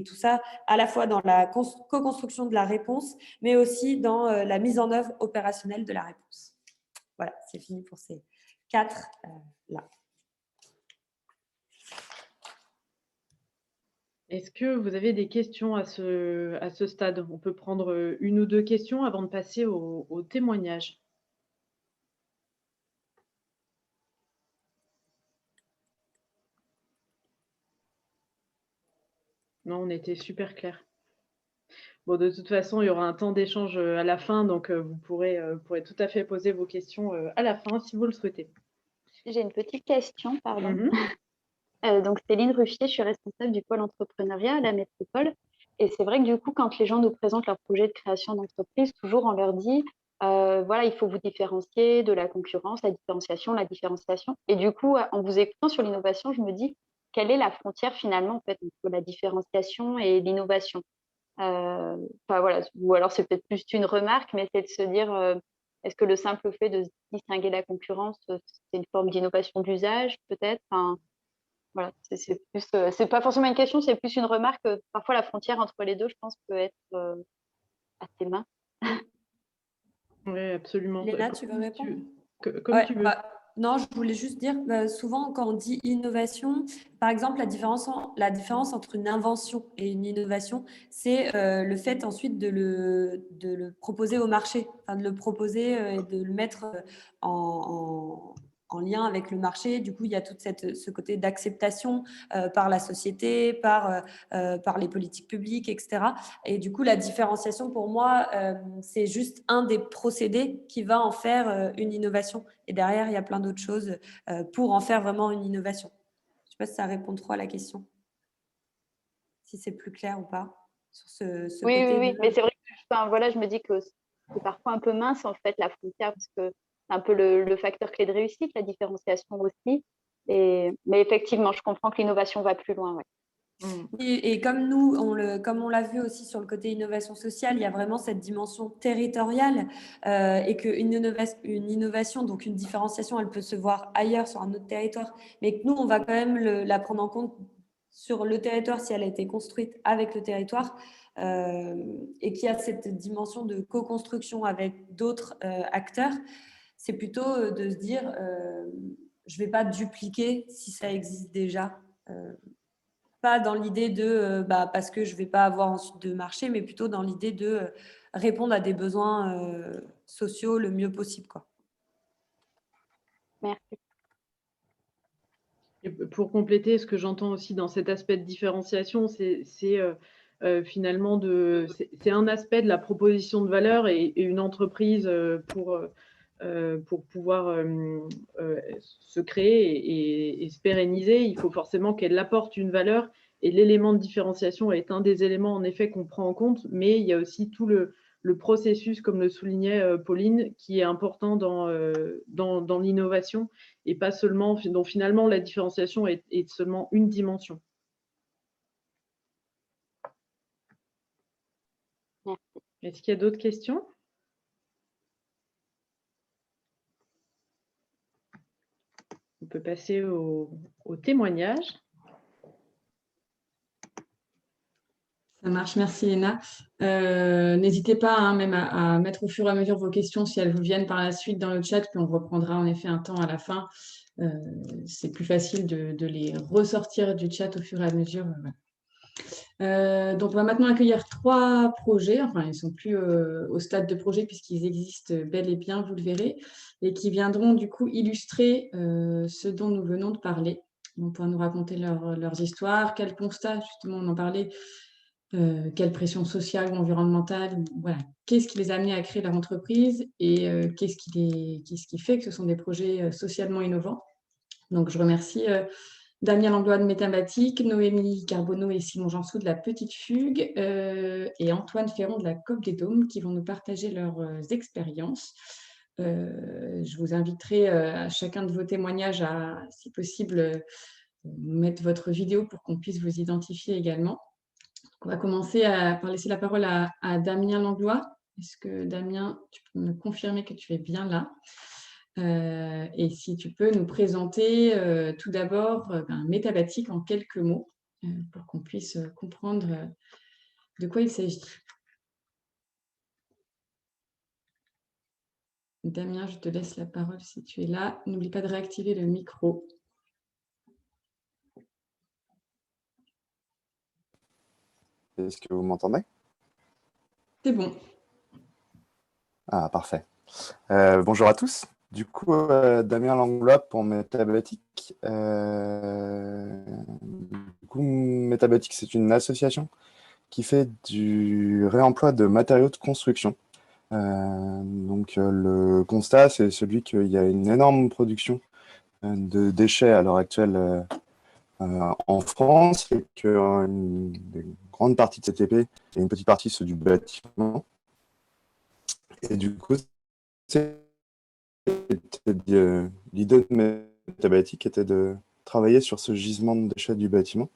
tout ça à la fois dans la co-construction de la réponse, mais aussi dans la mise en œuvre opérationnelle de la réponse. Voilà, c'est fini pour ces 4 là. Est-ce que vous avez des questions à ce stade? On peut prendre une ou deux questions avant de passer au témoignage. Non, on était super clair. Bon, de toute façon, il y aura un temps d'échange à la fin, donc vous pourrez tout à fait poser vos questions à la fin si vous le souhaitez. J'ai une petite question, pardon. Donc, Céline Ruffier, je suis responsable du pôle entrepreneuriat à la métropole. Et c'est vrai que du coup, quand les gens nous présentent leur projet de création d'entreprise, toujours on leur dit, voilà, il faut vous différencier de la concurrence, la différenciation. Et du coup, en vous écoutant sur l'innovation, je me dis, quelle est la frontière finalement en fait, entre la différenciation et l'innovation? Voilà. Ou alors c'est peut-être plus une remarque, mais c'est de se dire, est-ce que le simple fait de distinguer la concurrence, c'est une forme d'innovation d'usage peut-être? Voilà, c'est pas forcément une question, c'est plus une remarque. Parfois, la frontière entre les deux, je pense, peut être assez mince. Oui, absolument. Léna, tu veux répondre? Comme tu veux. Non, je voulais juste dire, souvent quand on dit innovation, par exemple, la différence entre une invention et une innovation, c'est le fait ensuite de le proposer au marché, enfin, de le proposer et de le mettre en lien avec le marché. Du coup, il y a tout ce côté d'acceptation par la société, par les politiques publiques, etc. Et du coup, la différenciation, pour moi, c'est juste un des procédés qui va en faire une innovation. Et derrière, il y a plein d'autres choses pour en faire vraiment une innovation. Je ne sais pas si ça répond trop à la question, si c'est plus clair ou pas sur ce côté. Oui. Mais c'est vrai que voilà, je me dis que c'est parfois un peu mince, en fait, la frontière, parce que c'est un peu le facteur clé de réussite, la différenciation aussi. Mais effectivement, je comprends que l'innovation va plus loin. Ouais. Et comme nous, comme on l'a vu aussi sur le côté innovation sociale, il y a vraiment cette dimension territoriale et qu'une innovation, donc une différenciation, elle peut se voir ailleurs sur un autre territoire, mais que nous, on va quand même la prendre en compte sur le territoire si elle a été construite avec le territoire et qu'il y a cette dimension de co-construction avec d'autres acteurs. C'est plutôt de se dire, je ne vais pas dupliquer si ça existe déjà. Pas dans l'idée de parce que je ne vais pas avoir ensuite de marché, mais plutôt dans l'idée de répondre à des besoins sociaux le mieux possible, quoi. Merci. Et pour compléter, ce que j'entends aussi dans cet aspect de différenciation, c'est finalement c'est un aspect de la proposition de valeur et une entreprise pour pouvoir se créer et se pérenniser, il faut forcément qu'elle apporte une valeur. Et l'élément de différenciation est un des éléments, en effet, qu'on prend en compte, mais il y a aussi tout le processus, comme le soulignait Pauline, qui est important dans l'innovation et pas seulement, donc finalement, la différenciation est seulement une dimension. Merci. Est-ce qu'il y a d'autres questions ? On peut passer au témoignage. Ça marche, merci Léna. N'hésitez pas hein, même à mettre au fur et à mesure vos questions si elles vous viennent par la suite dans le chat, puis on reprendra en effet un temps à la fin. C'est plus facile de les ressortir du chat au fur et à mesure. Donc, on va maintenant accueillir 3 projets. Enfin, ils ne sont plus au stade de projet puisqu'ils existent bel et bien, vous le verrez, et qui viendront du coup illustrer ce dont nous venons de parler. On pourra nous raconter leurs histoires, quels constats, justement, on en parlait, quelle pression sociale ou environnementale, voilà. Qu'est-ce qui les a amenés à créer leur entreprise et qu'est-ce qui fait que ce sont des projets socialement innovants. Donc, je remercie Damien Langlois de Métabatique, Noémie Carbonneau et Simon Jansou de la Petite Fugue et Antoine Ferron de la COP des Dômes qui vont nous partager leurs expériences. Je vous inviterai à chacun de vos témoignages à, si possible, mettre votre vidéo pour qu'on puisse vous identifier également. On va commencer par laisser la parole à Damien Langlois. Est-ce que Damien, tu peux me confirmer que tu es bien là? Et si tu peux nous présenter tout d'abord Métabatique en quelques mots pour qu'on puisse comprendre de quoi il s'agit. Damien, je te laisse la parole si tu es là. N'oublie pas de réactiver le micro. Est-ce que vous m'entendez? C'est bon. Ah, parfait. Bonjour à tous. Du coup, Damien Langlois pour Métabatique. Métabatique, c'est une association qui fait du réemploi de matériaux de construction. Le constat, c'est celui qu'il y a une énorme production de déchets à l'heure actuelle en France et qu'une grande partie de cette épée et une petite partie c'est du bâtiment. Et du coup, l'idée de Métabatique était de travailler sur ce gisement de déchets du bâtiment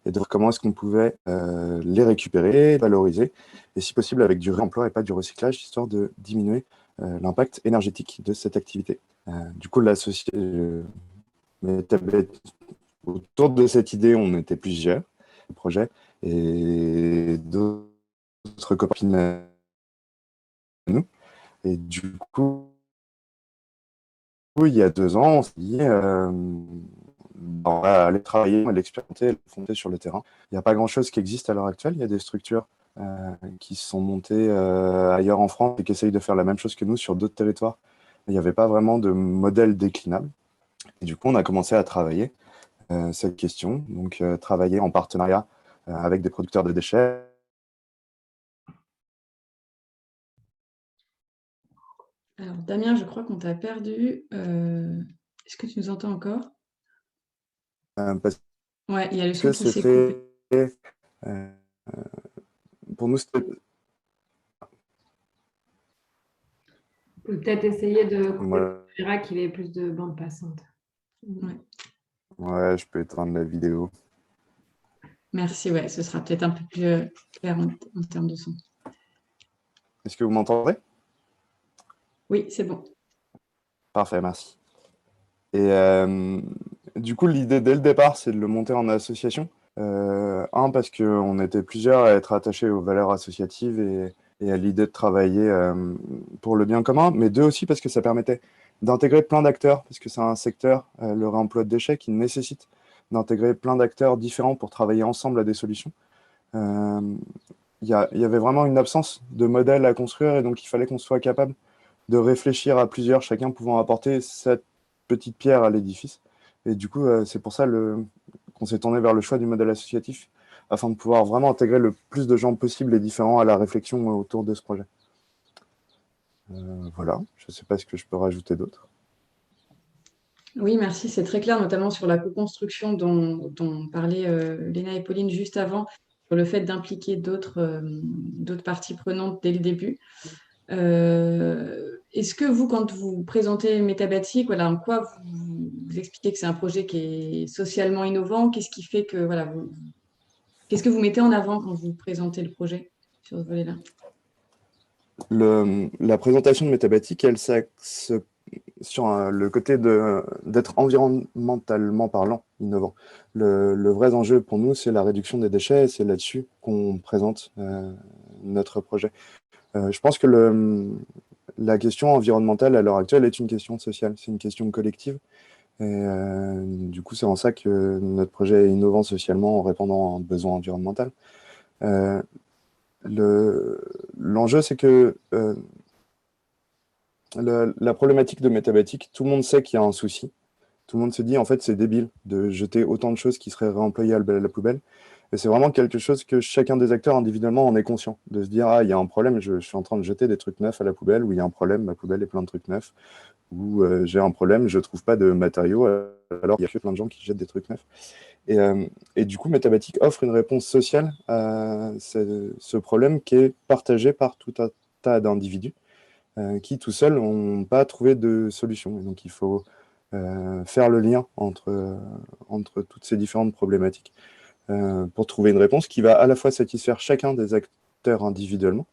et de voir comment est-ce qu'on pouvait les récupérer, valoriser, et si possible avec du réemploi et pas du recyclage, histoire de diminuer l'impact énergétique de cette activité. Du coup, autour de cette idée, on était plusieurs projets et d'autres copines à nous. Et du coup, il y a 2 ans, on s'est dit, on va aller travailler, l'expérimenter, le fonder sur le terrain. Il n'y a pas grand-chose qui existe à l'heure actuelle. Il y a des structures qui sont montées ailleurs en France et qui essayent de faire la même chose que nous sur d'autres territoires. Mais il n'y avait pas vraiment de modèle déclinable. Et du coup, on a commencé à travailler cette question. Donc, travailler en partenariat avec des producteurs de déchets. Alors, Damien, je crois qu'on t'a perdu. Est-ce que tu nous entends encore? Parce Ouais, il y a le son que qui s'est coupé. Pour nous, c'était... On peut peut-être essayer de couper Ouais. le caméra qu'il ait plus de bande passante. Ouais, je peux éteindre la vidéo. Merci, ouais, ce sera peut-être un peu plus clair en termes de son. Est-ce que vous m'entendez? Oui, c'est bon. Parfait, merci. Et du coup, l'idée dès le départ, c'est de le monter en association. Parce qu'on était plusieurs à être attachés aux valeurs associatives et à l'idée de travailler pour le bien commun, mais 2 aussi parce que ça permettait d'intégrer plein d'acteurs, parce que c'est un secteur, le réemploi de déchets, qui nécessite d'intégrer plein d'acteurs différents pour travailler ensemble à des solutions. Il y avait vraiment une absence de modèle à construire, et donc il fallait qu'on soit capable de réfléchir à plusieurs, chacun pouvant apporter cette petite pierre à l'édifice. Et du coup, c'est pour ça qu'on s'est tourné vers le choix du modèle associatif, afin de pouvoir vraiment intégrer le plus de gens possible et différents à la réflexion autour de ce projet. Voilà, je ne sais pas ce que je peux rajouter d'autre. Oui, merci, c'est très clair, notamment sur la co-construction dont parlaient Léna et Pauline juste avant, sur le fait d'impliquer d'autres parties prenantes dès le début. Est-ce que vous, quand vous présentez Métabatique, voilà, en quoi vous expliquez que c'est un projet qui est socialement innovant? Qu'est-ce qui fait que, voilà, qu'est-ce que vous mettez en avant quand vous présentez le projet sur ce volet-là? La présentation de Métabatique, elle s'axe sur le côté d'être environnementalement parlant, innovant. Le vrai enjeu pour nous, c'est la réduction des déchets et c'est là-dessus qu'on présente notre projet. Je pense que la question environnementale à l'heure actuelle est une question sociale, c'est une question collective. Et du coup, c'est en ça que notre projet est innovant socialement en répondant à un besoin environnemental. L'enjeu, c'est que la problématique de Métabatic, tout le monde sait qu'il y a un souci. Tout le monde se dit, en fait, c'est débile de jeter autant de choses qui seraient réemployables à la poubelle. Et c'est vraiment quelque chose que chacun des acteurs individuellement en est conscient. De se dire, ah, il y a un problème, je suis en train de jeter des trucs neufs à la poubelle, ou il y a un problème, ma poubelle est plein de trucs neufs, ou j'ai un problème, je ne trouve pas de matériaux, alors il y a plein de gens qui jettent des trucs neufs. Et du coup, Métabatic offre une réponse sociale à ce problème qui est partagé par tout un tas d'individus qui, tout seuls, n'ont pas trouvé de solution. Et donc, il faut faire le lien entre toutes ces différentes problématiques pour trouver une réponse qui va à la fois satisfaire chacun des acteurs individuellement.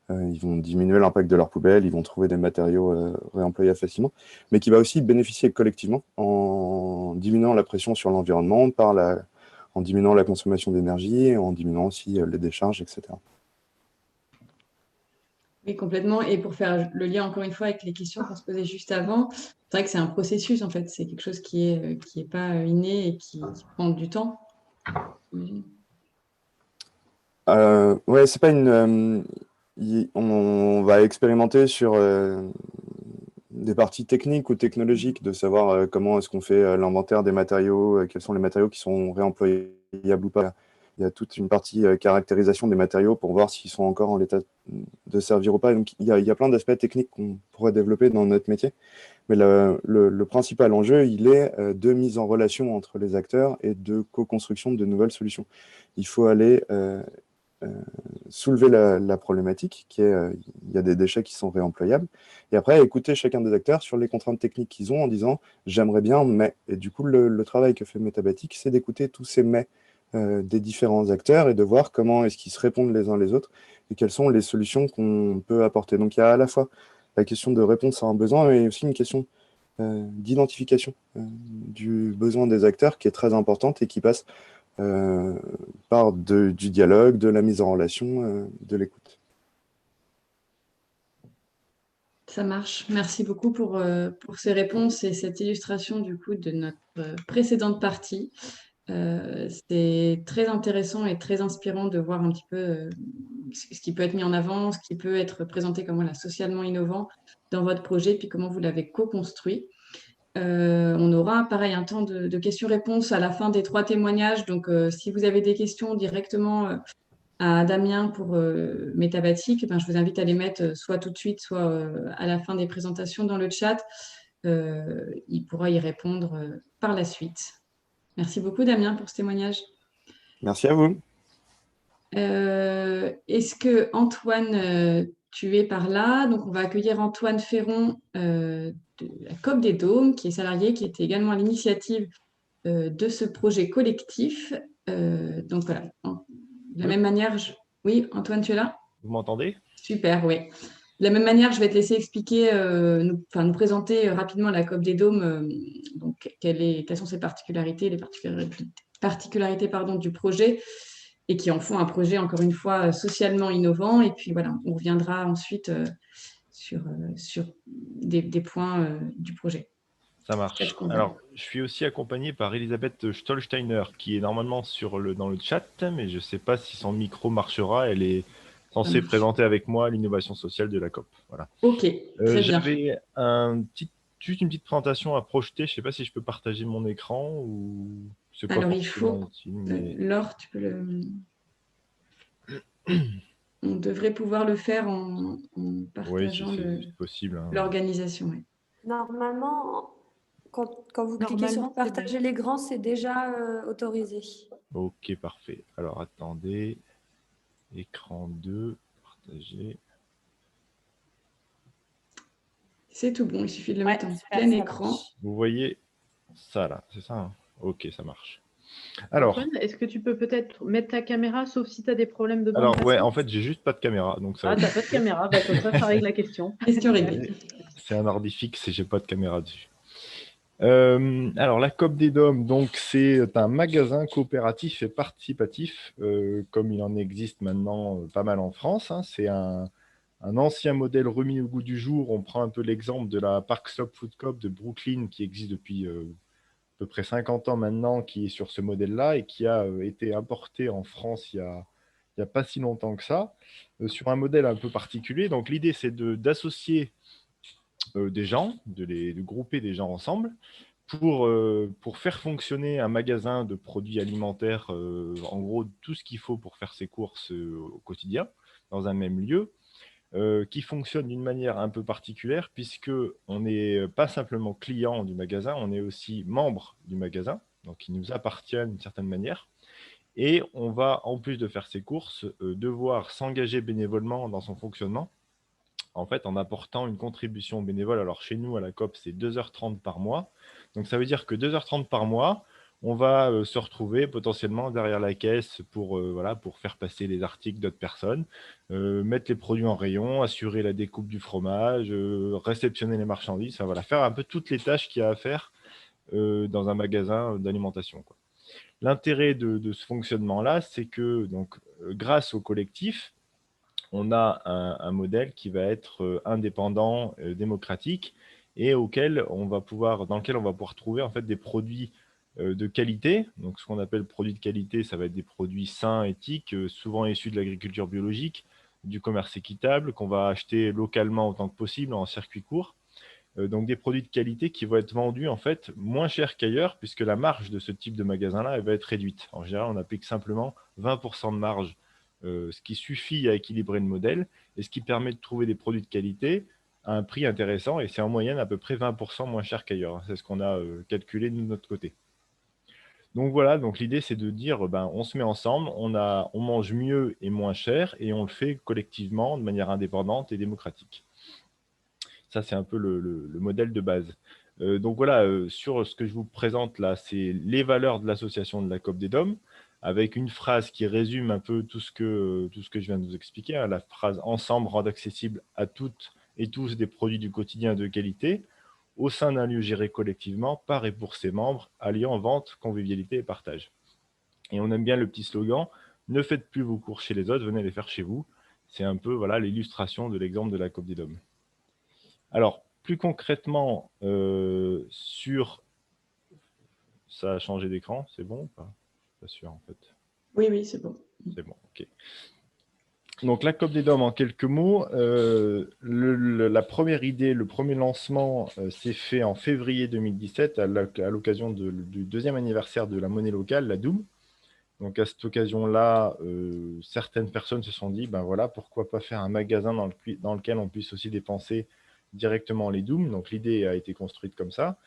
Ils vont diminuer l'impact de leur poubelle, ils vont trouver des matériaux réemployables facilement, mais qui va aussi bénéficier collectivement en diminuant la pression sur l'environnement, en diminuant la consommation d'énergie, en diminuant aussi les décharges, etc. Oui, complètement. Et pour faire le lien encore une fois avec les questions qu'on se posait juste avant, c'est vrai que c'est un processus en fait. C'est quelque chose qui est pas inné et qui prend du temps. Ouais, c'est pas on va expérimenter sur des parties techniques ou technologiques, de savoir comment est-ce qu'on fait l'inventaire des matériaux, quels sont les matériaux qui sont réemployables ou pas. Il y a toute une partie caractérisation des matériaux pour voir s'ils sont encore en état de servir ou pas. Donc, il y a plein d'aspects techniques qu'on pourrait développer dans notre métier. Mais le principal enjeu, il est de mise en relation entre les acteurs et de co-construction de nouvelles solutions. Il faut aller soulever la problématique, qui est il y a des déchets qui sont réemployables, et après écouter chacun des acteurs sur les contraintes techniques qu'ils ont en disant j'aimerais bien, mais. Et du coup, le travail que fait Métabatic, c'est d'écouter tous ces mais des différents acteurs et de voir comment est-ce qu'ils se répondent les uns les autres et quelles sont les solutions qu'on peut apporter. Donc il y a à la fois la question de réponse à un besoin, mais aussi une question d'identification du besoin des acteurs qui est très importante et qui passe par du dialogue, de la mise en relation, de l'écoute. Ça marche. Merci beaucoup pour ces réponses et cette illustration du coup de notre précédente partie. C'est très intéressant et très inspirant de voir un petit peu ce qui peut être mis en avant, ce qui peut être présenté comme voilà, socialement innovant dans votre projet, puis comment vous l'avez co-construit. On aura pareil un temps de questions-réponses à la fin des 3 témoignages. Donc, si vous avez des questions directement à Damien pour Métabatic, ben, je vous invite à les mettre soit tout de suite, soit à la fin des présentations dans le chat. Il pourra y répondre par la suite. Merci beaucoup, Damien, pour ce témoignage. Merci à vous. Est-ce que Antoine, tu es par là? Donc, on va accueillir Antoine Ferron de la COP des Dômes, qui est salarié, qui était également à l'initiative de ce projet collectif. Donc, voilà. De la même manière, oui, Antoine, tu es là? Vous m'entendez? Super, oui. De la même manière, je vais te laisser expliquer, nous présenter rapidement la COP des Dômes, donc quelles sont ses particularités, les particularités du projet, et qui en font un projet, encore une fois, socialement innovant. Et puis voilà, on reviendra ensuite sur des points du projet. Ça marche. Alors, je suis aussi accompagné par Elisabeth Stolsteiner, qui est normalement dans le chat, mais je ne sais pas si son micro marchera. Elle est censée présenter avec moi l'innovation sociale de la COP. Voilà. Ok, très bien. J'avais juste une petite présentation à projeter. Je ne sais pas si je peux partager mon écran ou... Alors, il faut... Laure, tu peux le... On devrait pouvoir le faire en partageant l'organisation. Oui. Normalement, quand vous cliquez sur partager l'écran, c'est déjà autorisé. Ok, parfait. Alors, attendez. Écran 2, partager. C'est tout bon, il suffit de le mettre en plein écran. Vous voyez ça là, c'est ça hein? Ok, ça marche. Alors, Antoine, est-ce que tu peux peut-être mettre ta caméra, sauf si tu as des problèmes de bande alors ouais, passante? en fait, j'ai juste pas de caméra, donc ça. Ah, t'as pas de caméra, bah, comme ça règle la question. Question réglée. C'est un ordi fixe et j'ai pas de caméra dessus. Alors, la COP des Dômes, donc c'est un magasin coopératif et participatif, comme il en existe maintenant pas mal en France, hein. C'est un ancien modèle remis au goût du jour. On prend un peu l'exemple de la Park Slope Food Coop de Brooklyn, qui existe depuis à peu près 50 ans maintenant, qui est sur ce modèle-là et qui a été importé en France il y a pas si longtemps que ça, sur un modèle un peu particulier. Donc, l'idée, c'est d'associer des gens, de grouper des gens ensemble pour faire fonctionner un magasin de produits alimentaires, en gros, tout ce qu'il faut pour faire ses courses au quotidien, dans un même lieu, qui fonctionne d'une manière un peu particulière, puisqu'on n'est pas simplement client du magasin, on est aussi membre du magasin, donc il nous appartient d'une certaine manière. Et on va, en plus de faire ses courses, devoir s'engager bénévolement dans son fonctionnement, en fait, en apportant une contribution bénévole. Alors, chez nous, à la COP, c'est 2h30 par mois. Donc, ça veut dire que 2h30 par mois, on va se retrouver potentiellement derrière la caisse voilà, pour faire passer les articles d'autres personnes, mettre les produits en rayon, assurer la découpe du fromage, réceptionner les marchandises, enfin, voilà, faire un peu toutes les tâches qu'il y a à faire dans un magasin d'alimentation, quoi. L'intérêt de ce fonctionnement-là, c'est que donc, grâce au collectif, on a un modèle qui va être indépendant, démocratique, et dans lequel on va pouvoir trouver en fait des produits de qualité. Donc, ce qu'on appelle produits de qualité, ça va être des produits sains, éthiques, souvent issus de l'agriculture biologique, du commerce équitable, qu'on va acheter localement autant que possible en circuit court. Donc, des produits de qualité qui vont être vendus en fait moins cher qu'ailleurs, puisque la marge de ce type de magasin-là, elle va être réduite. En général, on applique simplement 20% de marge, ce qui suffit à équilibrer le modèle et ce qui permet de trouver des produits de qualité à un prix intéressant, et c'est en moyenne à peu près 20% moins cher qu'ailleurs. C'est ce qu'on a calculé de notre côté. Donc voilà, donc l'idée c'est de dire, ben, on se met ensemble, on mange mieux et moins cher, et on le fait collectivement de manière indépendante et démocratique. Ça, c'est un peu le modèle de base. Donc voilà, sur ce que je vous présente là, c'est les valeurs de l'association de la COP des Dômes, avec une phrase qui résume un peu tout ce que je viens de vous expliquer, hein. La phrase « Ensemble rend accessible à toutes et tous des produits du quotidien de qualité, au sein d'un lieu géré collectivement par et pour ses membres, alliant vente, convivialité et partage ». Et on aime bien le petit slogan « Ne faites plus vos courses chez les autres, venez les faire chez vous ». C'est un peu voilà l'illustration de l'exemple de la COP des Dômes. Alors, plus concrètement, sur... Ça a changé d'écran, c'est bon ou pas? Je suis pas sûr, en fait. Oui, oui, c'est bon. C'est bon, ok. Donc, la COP des Dômes, en quelques mots, la première idée, le premier lancement s'est fait en février 2017 à l'occasion du deuxième anniversaire de la monnaie locale, la Doum. Donc, à cette occasion-là, certaines personnes se sont dit, ben voilà, pourquoi pas faire un magasin dans lequel on puisse aussi dépenser directement les Dooms. Donc, l'idée a été construite comme ça.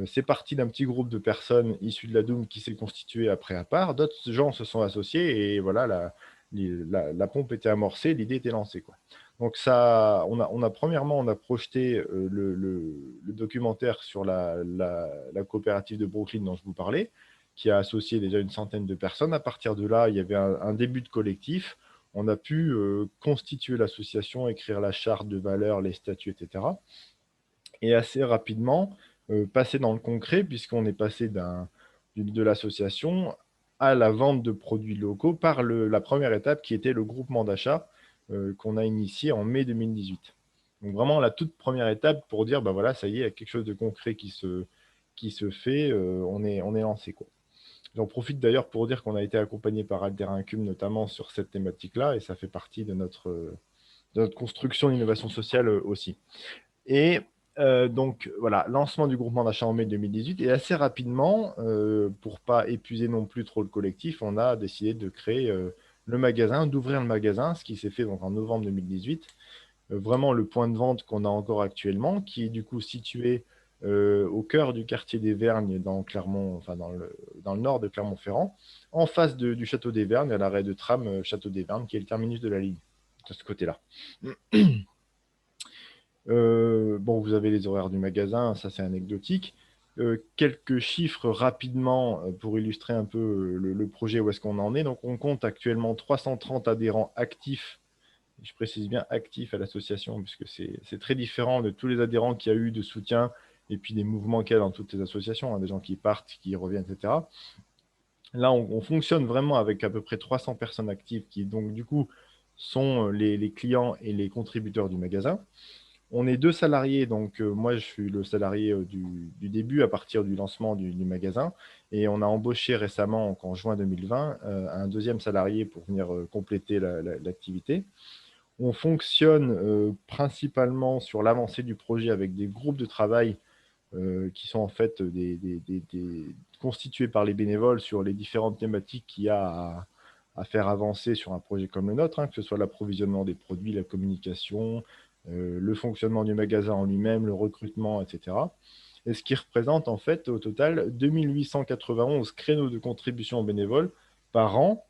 C'est parti d'un petit groupe de personnes issues de la Doom qui s'est constitué après à part. D'autres gens se sont associés et voilà, la pompe était amorcée, l'idée était lancée, quoi. Donc, ça, premièrement, on a projeté le documentaire sur la coopérative de Brooklyn dont je vous parlais, qui a associé déjà une centaine de personnes. À partir de là, il y avait un début de collectif. On a pu constituer l'association, écrire la charte de valeurs, les statuts, etc. Et assez rapidement, passer dans le concret, puisqu'on est passé de l'association à la vente de produits locaux par la première étape qui était le groupement d'achat qu'on a initié en mai 2018. Donc vraiment la toute première étape pour dire, ben voilà, ça y est, il y a quelque chose de concret qui se fait, on est lancé, quoi. J'en profite d'ailleurs pour dire qu'on a été accompagné par Alter Incum notamment sur cette thématique-là, et ça fait partie de notre construction d'innovation sociale aussi. Et donc voilà, lancement du groupement d'achat en mai 2018, et assez rapidement, pour ne pas épuiser non plus trop le collectif, on a décidé de créer le magasin, d'ouvrir le magasin, ce qui s'est fait donc en novembre 2018. Vraiment le point de vente qu'on a encore actuellement, qui est du coup situé au cœur du quartier des Vergnes, dans Clermont, enfin dans le nord de Clermont-Ferrand, en face du château des Vergnes, à l'arrêt de tram château des Vergnes, qui est le terminus de la ligne, de ce côté-là. Bon, vous avez les horaires du magasin, ça c'est anecdotique. Quelques chiffres rapidement pour illustrer un peu le projet, où est-ce qu'on en est. Donc, on compte actuellement 330 adhérents actifs. Je précise bien actifs à l'association, puisque c'est très différent de tous les adhérents qu'il y a eu de soutien et puis des mouvements qu'il y a dans toutes les associations, hein, des gens qui partent, qui reviennent, etc. Là, on fonctionne vraiment avec à peu près 300 personnes actives qui, donc, du coup, sont les clients et les contributeurs du magasin. On est 2 salariés, donc moi, je suis le salarié du début, à partir du lancement du magasin. Et on a embauché récemment, donc en juin 2020, un deuxième salarié pour venir compléter l'activité. On fonctionne principalement sur l'avancée du projet avec des groupes de travail qui sont en fait constitués par les bénévoles sur les différentes thématiques qu'il y a à faire avancer sur un projet comme le nôtre, hein, que ce soit l'approvisionnement des produits, la communication, le fonctionnement du magasin en lui-même, le recrutement, etc. Et ce qui représente en fait au total 2891 créneaux de contribution bénévoles par an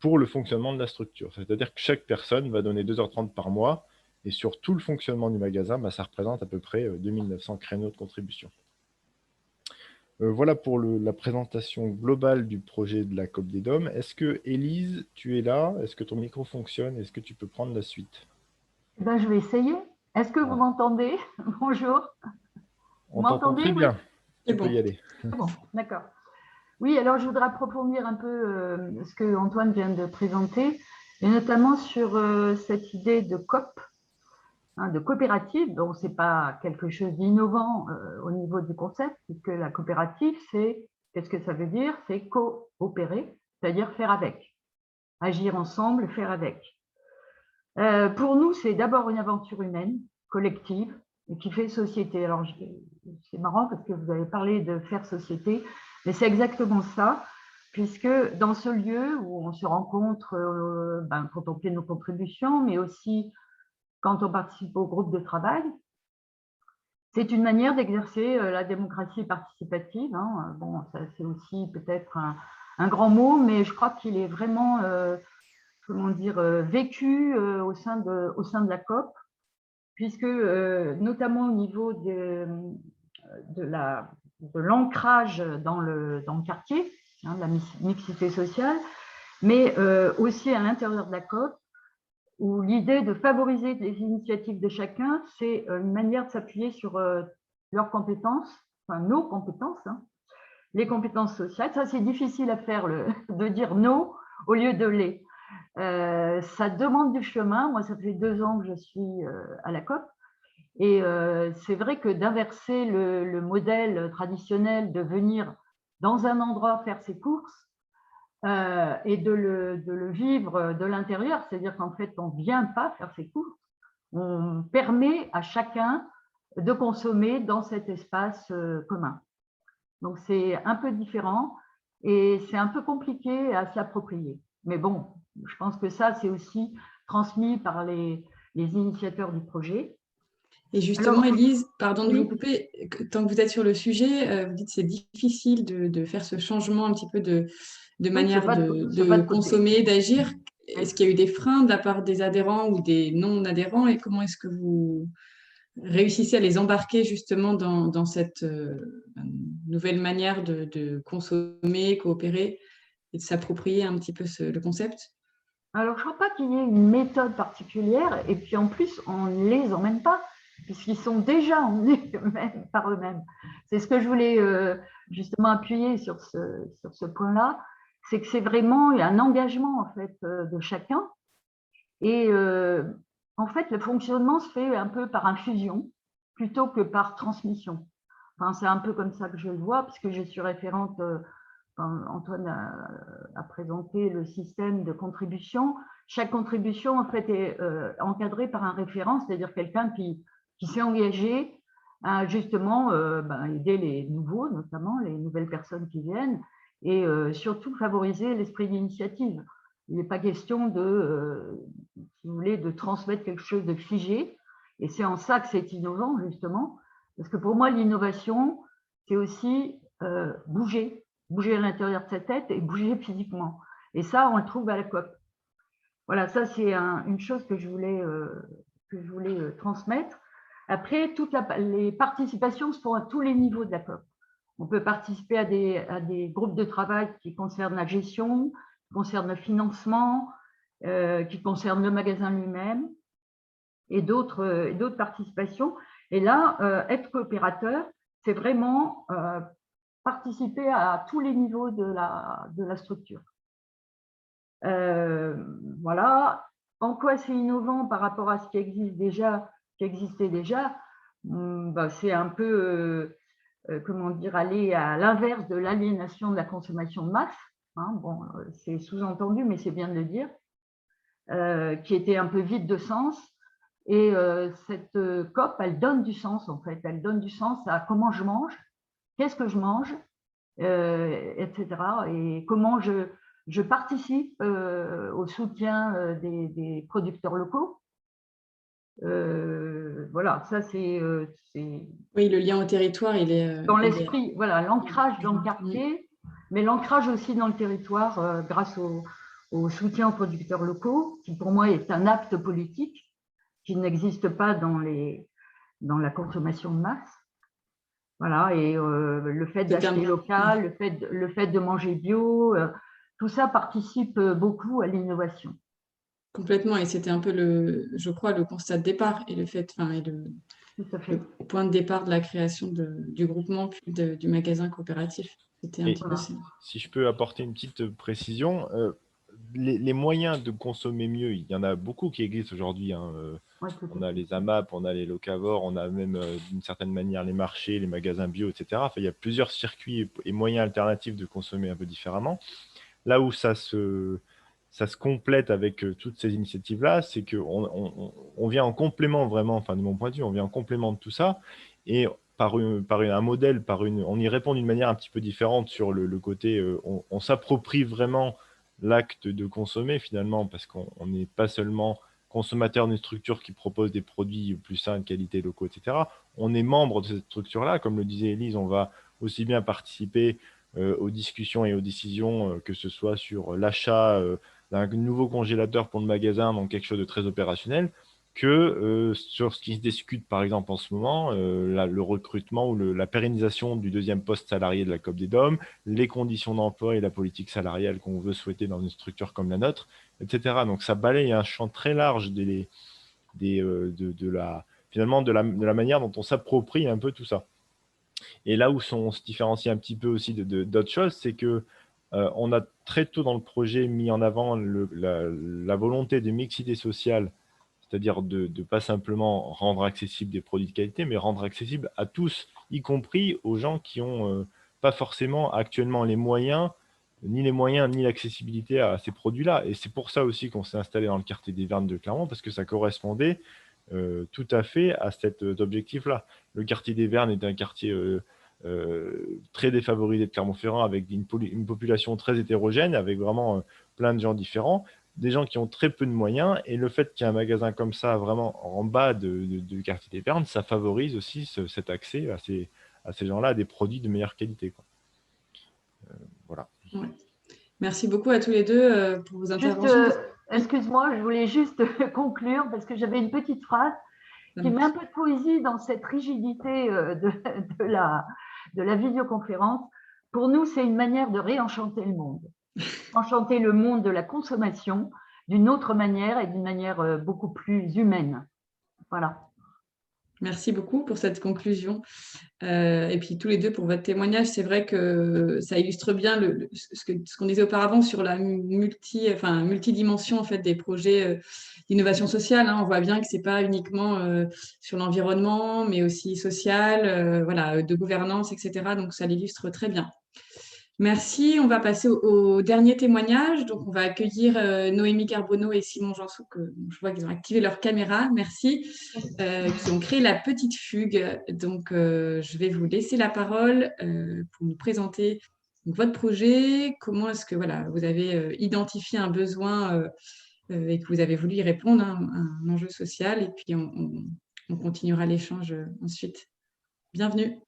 pour le fonctionnement de la structure. C'est-à-dire que chaque personne va donner 2h30 par mois, et sur tout le fonctionnement du magasin, bah, ça représente à peu près 2900 créneaux de contribution. Voilà pour la présentation globale du projet de la COP des Dômes. Est-ce que, Élise, tu es là? Est-ce que ton micro fonctionne? Est-ce que tu peux prendre la suite? Ben, je vais essayer. Est-ce que vous m'entendez? Bonjour. On t'entend très bien. Tu peux y aller. Bon, d'accord. Oui, alors je voudrais approfondir un peu ce que Antoine vient de présenter, et notamment sur cette idée de COP, hein, de coopérative. Donc, ce n'est pas quelque chose d'innovant au niveau du concept, puisque la coopérative, qu'est-ce que ça veut dire? C'est coopérer, c'est-à-dire faire avec, agir ensemble, faire avec. Pour nous, c'est d'abord une aventure humaine, collective, et qui fait société. Alors, c'est marrant parce que vous avez parlé de faire société, mais c'est exactement ça, puisque dans ce lieu où on se rencontre quand on fait nos contributions, mais aussi quand on participe au groupe de travail, c'est une manière d'exercer la démocratie participative. Hein. Bon, ça c'est aussi peut-être un grand mot, mais je crois qu'il est vraiment vécu au sein de la COP, puisque notamment au niveau de l'ancrage dans le quartier, hein, de la mixité sociale, mais aussi à l'intérieur de la COP, où l'idée de favoriser les initiatives de chacun, c'est une manière de s'appuyer sur leurs compétences, enfin nos compétences, hein, les compétences sociales. Ça, c'est difficile à faire, de dire nos au lieu de les. Ça demande du chemin. Moi, ça fait 2 ans que je suis à la COP. Et c'est vrai que d'inverser le modèle traditionnel de venir dans un endroit faire ses courses et de le vivre de l'intérieur, c'est-à-dire qu'en fait, on ne vient pas faire ses courses, on permet à chacun de consommer dans cet espace commun. Donc, c'est un peu différent et c'est un peu compliqué à s'approprier. Mais bon, je pense que ça, c'est aussi transmis par les initiateurs du projet. Et justement, Élise, pardon de vous couper, tant que vous êtes sur le sujet, vous dites que c'est difficile de faire ce changement un petit peu de manière de consommer, d'agir. Est-ce qu'il y a eu des freins de la part des adhérents ou des non-adhérents, et comment est-ce que vous réussissez à les embarquer justement dans cette nouvelle manière de consommer, coopérer et de s'approprier un petit peu le concept? Alors, je ne crois pas qu'il y ait une méthode particulière, et puis en plus, on ne les emmène pas, puisqu'ils sont déjà emmenés par eux-mêmes. C'est ce que je voulais justement appuyer sur ce point-là, c'est que c'est vraiment un engagement en fait de chacun. Et en fait, le fonctionnement se fait un peu par infusion plutôt que par transmission. Enfin, c'est un peu comme ça que je le vois, puisque je suis référente. Antoine a présenté le système de contribution. Chaque contribution en fait est encadrée par un référent, c'est-à-dire quelqu'un qui s'est engagé à justement aider les nouveaux, notamment les nouvelles personnes qui viennent, et surtout favoriser l'esprit d'initiative. Il n'est pas question si vous voulez, de transmettre quelque chose de figé, et c'est en ça que c'est innovant justement, parce que pour moi l'innovation, c'est aussi bouger à l'intérieur de sa tête et bouger physiquement. Et ça, on le trouve à la COP. Voilà, ça c'est une chose que je voulais transmettre. Après, les participations se font à tous les niveaux de la COP. On peut participer à des groupes de travail qui concernent la gestion, qui concernent le financement, qui concernent le magasin lui-même et d'autres participations. Et là, être coopérateur, c'est vraiment participer à tous les niveaux de la structure. Voilà. En quoi c'est innovant par rapport à ce qui existait déjà, c'est un peu, comment dire, aller à l'inverse de l'aliénation de la consommation de masse. Hein, bon, c'est sous-entendu, mais c'est bien de le dire, qui était un peu vide de sens. Et cette COP, elle donne du sens, en fait. Elle donne du sens à comment je mange, qu'est-ce que je mange, etc. Et comment je participe au soutien des producteurs locaux. Voilà, ça c'est… Oui, le lien au territoire, il est… dans l'esprit, voilà, l'ancrage dans le quartier, mais l'ancrage aussi dans le territoire grâce au soutien aux producteurs locaux, qui pour moi est un acte politique qui n'existe pas dans la consommation de masse. Voilà, et le fait d'acheter local, le fait de manger bio, tout ça participe beaucoup à l'innovation. Complètement, et c'était un peu je crois, le constat de départ et le point de départ de la création du groupement puis du magasin coopératif. C'était un petit peu ça. Si je peux apporter une petite précision, les moyens de consommer mieux, il y en a beaucoup qui existent aujourd'hui. Hein. On a les AMAP, on a les locavores, on a même d'une certaine manière les marchés, les magasins bio, etc. Enfin, il y a plusieurs circuits et moyens alternatifs de consommer un peu différemment. Là où ça se complète avec toutes ces initiatives-là, c'est qu'on vient en complément vraiment, enfin de mon point de vue, on vient en complément de tout ça, et par un modèle, on y répond d'une manière un petit peu différente sur le côté, on s'approprie vraiment l'acte de consommer finalement, parce qu'on n'est pas seulement consommateur d'une structure qui propose des produits plus sains, de qualité, locaux, etc. On est membre de cette structure-là, comme le disait Élise, on va aussi bien participer aux discussions et aux décisions, que ce soit sur l'achat d'un nouveau congélateur pour le magasin, donc quelque chose de très opérationnel, que sur ce qui se discute par exemple en ce moment, le recrutement ou la pérennisation du deuxième poste salarié de la COP des DOM, les conditions d'emploi et la politique salariale qu'on veut souhaiter dans une structure comme la nôtre, etc. Donc ça balaye un champ très large finalement de la manière dont on s'approprie un peu tout ça. Et là où on se différencie un petit peu aussi d'autres choses, c'est que on a très tôt dans le projet mis en avant la volonté de mixité sociale, c'est-à-dire de ne pas simplement rendre accessible des produits de qualité, mais rendre accessible à tous, y compris aux gens qui n'ont pas forcément actuellement les moyens, ni l'accessibilité à ces produits-là. Et c'est pour ça aussi qu'on s'est installé dans le quartier des Vernes de Clermont, parce que ça correspondait tout à fait à cet objectif-là. Le quartier des Vernes est un quartier très défavorisé de Clermont-Ferrand, avec une population très hétérogène, avec vraiment plein de gens différents, des gens qui ont très peu de moyens, et le fait qu'il y ait un magasin comme ça vraiment en bas du quartier des Vernes, ça favorise aussi cet accès à ces gens-là, à des produits de meilleure qualité, quoi. Voilà. Ouais. Merci beaucoup à tous les deux pour vos interventions. Excuse-moi, je voulais juste conclure parce que j'avais une petite phrase qui met un peu de poésie dans cette rigidité de la visioconférence. Pour nous, c'est une manière de réenchanter le monde. Enchanter le monde de la consommation d'une autre manière et d'une manière beaucoup plus humaine. Voilà. Merci beaucoup pour cette conclusion. Et puis tous les deux pour votre témoignage. C'est vrai que ça illustre bien ce qu'on disait auparavant sur la multidimension en fait, des projets d'innovation sociale. Hein. On voit bien que ce n'est pas uniquement sur l'environnement, mais aussi social, voilà, de gouvernance, etc. Donc ça l'illustre très bien. Merci. On va passer au dernier témoignage. Donc, on va accueillir Noémie Carbonneau et Simon Janson, que je vois qu'ils ont activé leur caméra. Merci. Qui ont créé la petite fugue. Donc, je vais vous laisser la parole pour nous présenter votre projet. Comment est-ce que vous avez identifié un besoin et que vous avez voulu y répondre, hein, un enjeu social. Et puis, on continuera l'échange ensuite. Bienvenue.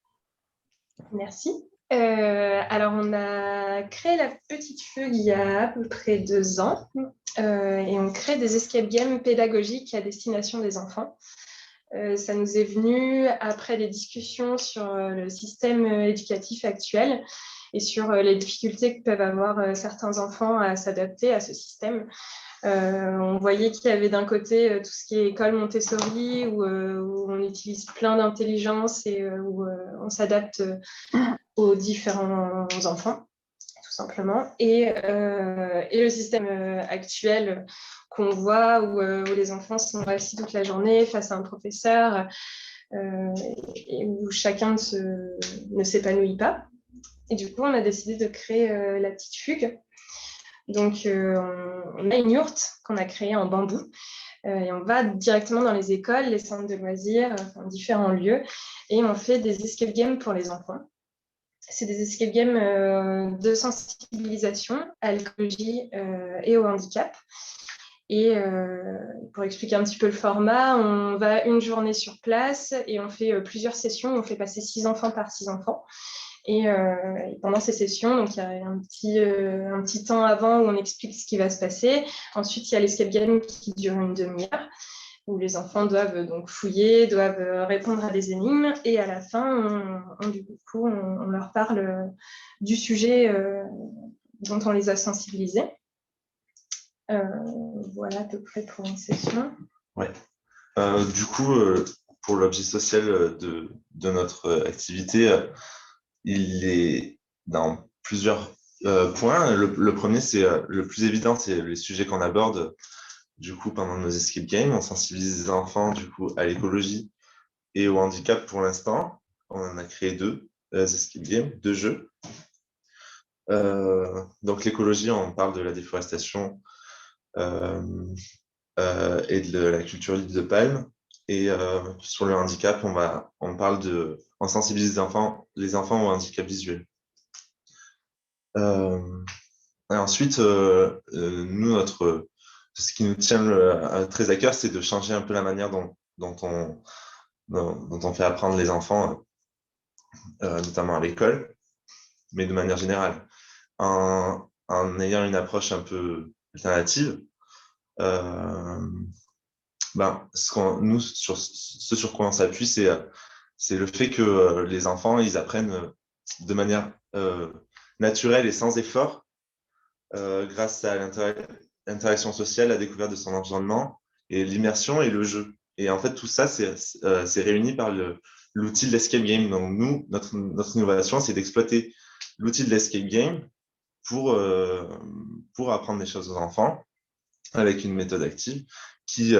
Merci. Alors, on a créé la petite fugue il y a à peu près 2 ans et on crée des escape games pédagogiques à destination des enfants. Ça nous est venu après des discussions sur le système éducatif actuel et sur les difficultés que peuvent avoir certains enfants à s'adapter à ce système. On voyait qu'il y avait d'un côté tout ce qui est école Montessori, où on utilise plein d'intelligence et où on s'adapte aux différents enfants, tout simplement. Et le système actuel qu'on voit, où les enfants sont assis toute la journée face à un professeur, et où chacun ne s'épanouit pas. Et du coup, on a décidé de créer la petite fugue. Donc, on a une yourte qu'on a créée en bambou et on va directement dans les écoles, les centres de loisirs, différents lieux, et on fait des escape games pour les enfants. C'est des escape games de sensibilisation à l'écologie et au handicap. Et pour expliquer un petit peu le format, on va une journée sur place et on fait plusieurs sessions. On fait passer 6 enfants par 6 enfants. Et pendant ces sessions, donc il y a un petit temps avant où on explique ce qui va se passer. Ensuite, il y a l'escape game qui dure une demi-heure, où les enfants doivent donc fouiller, doivent répondre à des énigmes. Et à la fin, on leur parle du sujet dont on les a sensibilisés. Voilà à peu près pour une session. Ouais. Du coup, pour l'objet social de notre activité, il est dans plusieurs points. Le premier, c'est le plus évident, c'est les sujets qu'on aborde du coup pendant nos escape games. On sensibilise les enfants du coup à l'écologie et au handicap pour l'instant. On en a créé 2 escape games, 2 jeux. Donc l'écologie, on parle de la déforestation et de la culture libre de palme. Et sur le handicap, on sensibilise les enfants au handicap visuel. Et ensuite, nous, ce qui nous tient très à cœur, c'est de changer un peu la manière dont on fait apprendre les enfants, notamment à l'école, mais de manière générale, en ayant une approche un peu alternative. Ce sur quoi on s'appuie, c'est le fait que les enfants, ils apprennent de manière naturelle et sans effort, grâce à l'interaction sociale, la découverte de son environnement et l'immersion et le jeu. Et en fait, tout ça, c'est réuni par l'outil de l'escape game. Donc nous, notre innovation, c'est d'exploiter l'outil de l'escape game pour apprendre des choses aux enfants avec une méthode active qui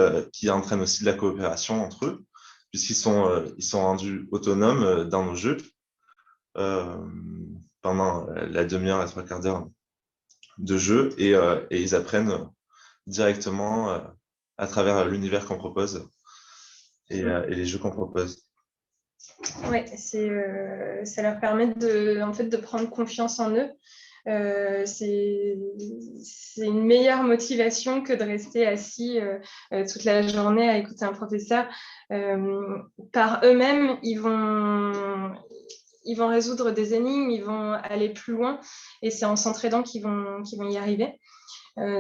entraîne aussi de la coopération entre eux, puisqu'ils sont rendus autonomes dans nos jeux pendant la demi-heure à 3/4 d'heure de jeu, et ils apprennent directement à travers l'univers qu'on propose et les jeux qu'on propose. Oui, ça leur permet de prendre confiance en eux. C'est une meilleure motivation que de rester assis toute la journée à écouter un professeur. Par eux-mêmes, ils vont résoudre des énigmes, ils vont aller plus loin, et c'est en s'entraidant qu'ils vont y arriver.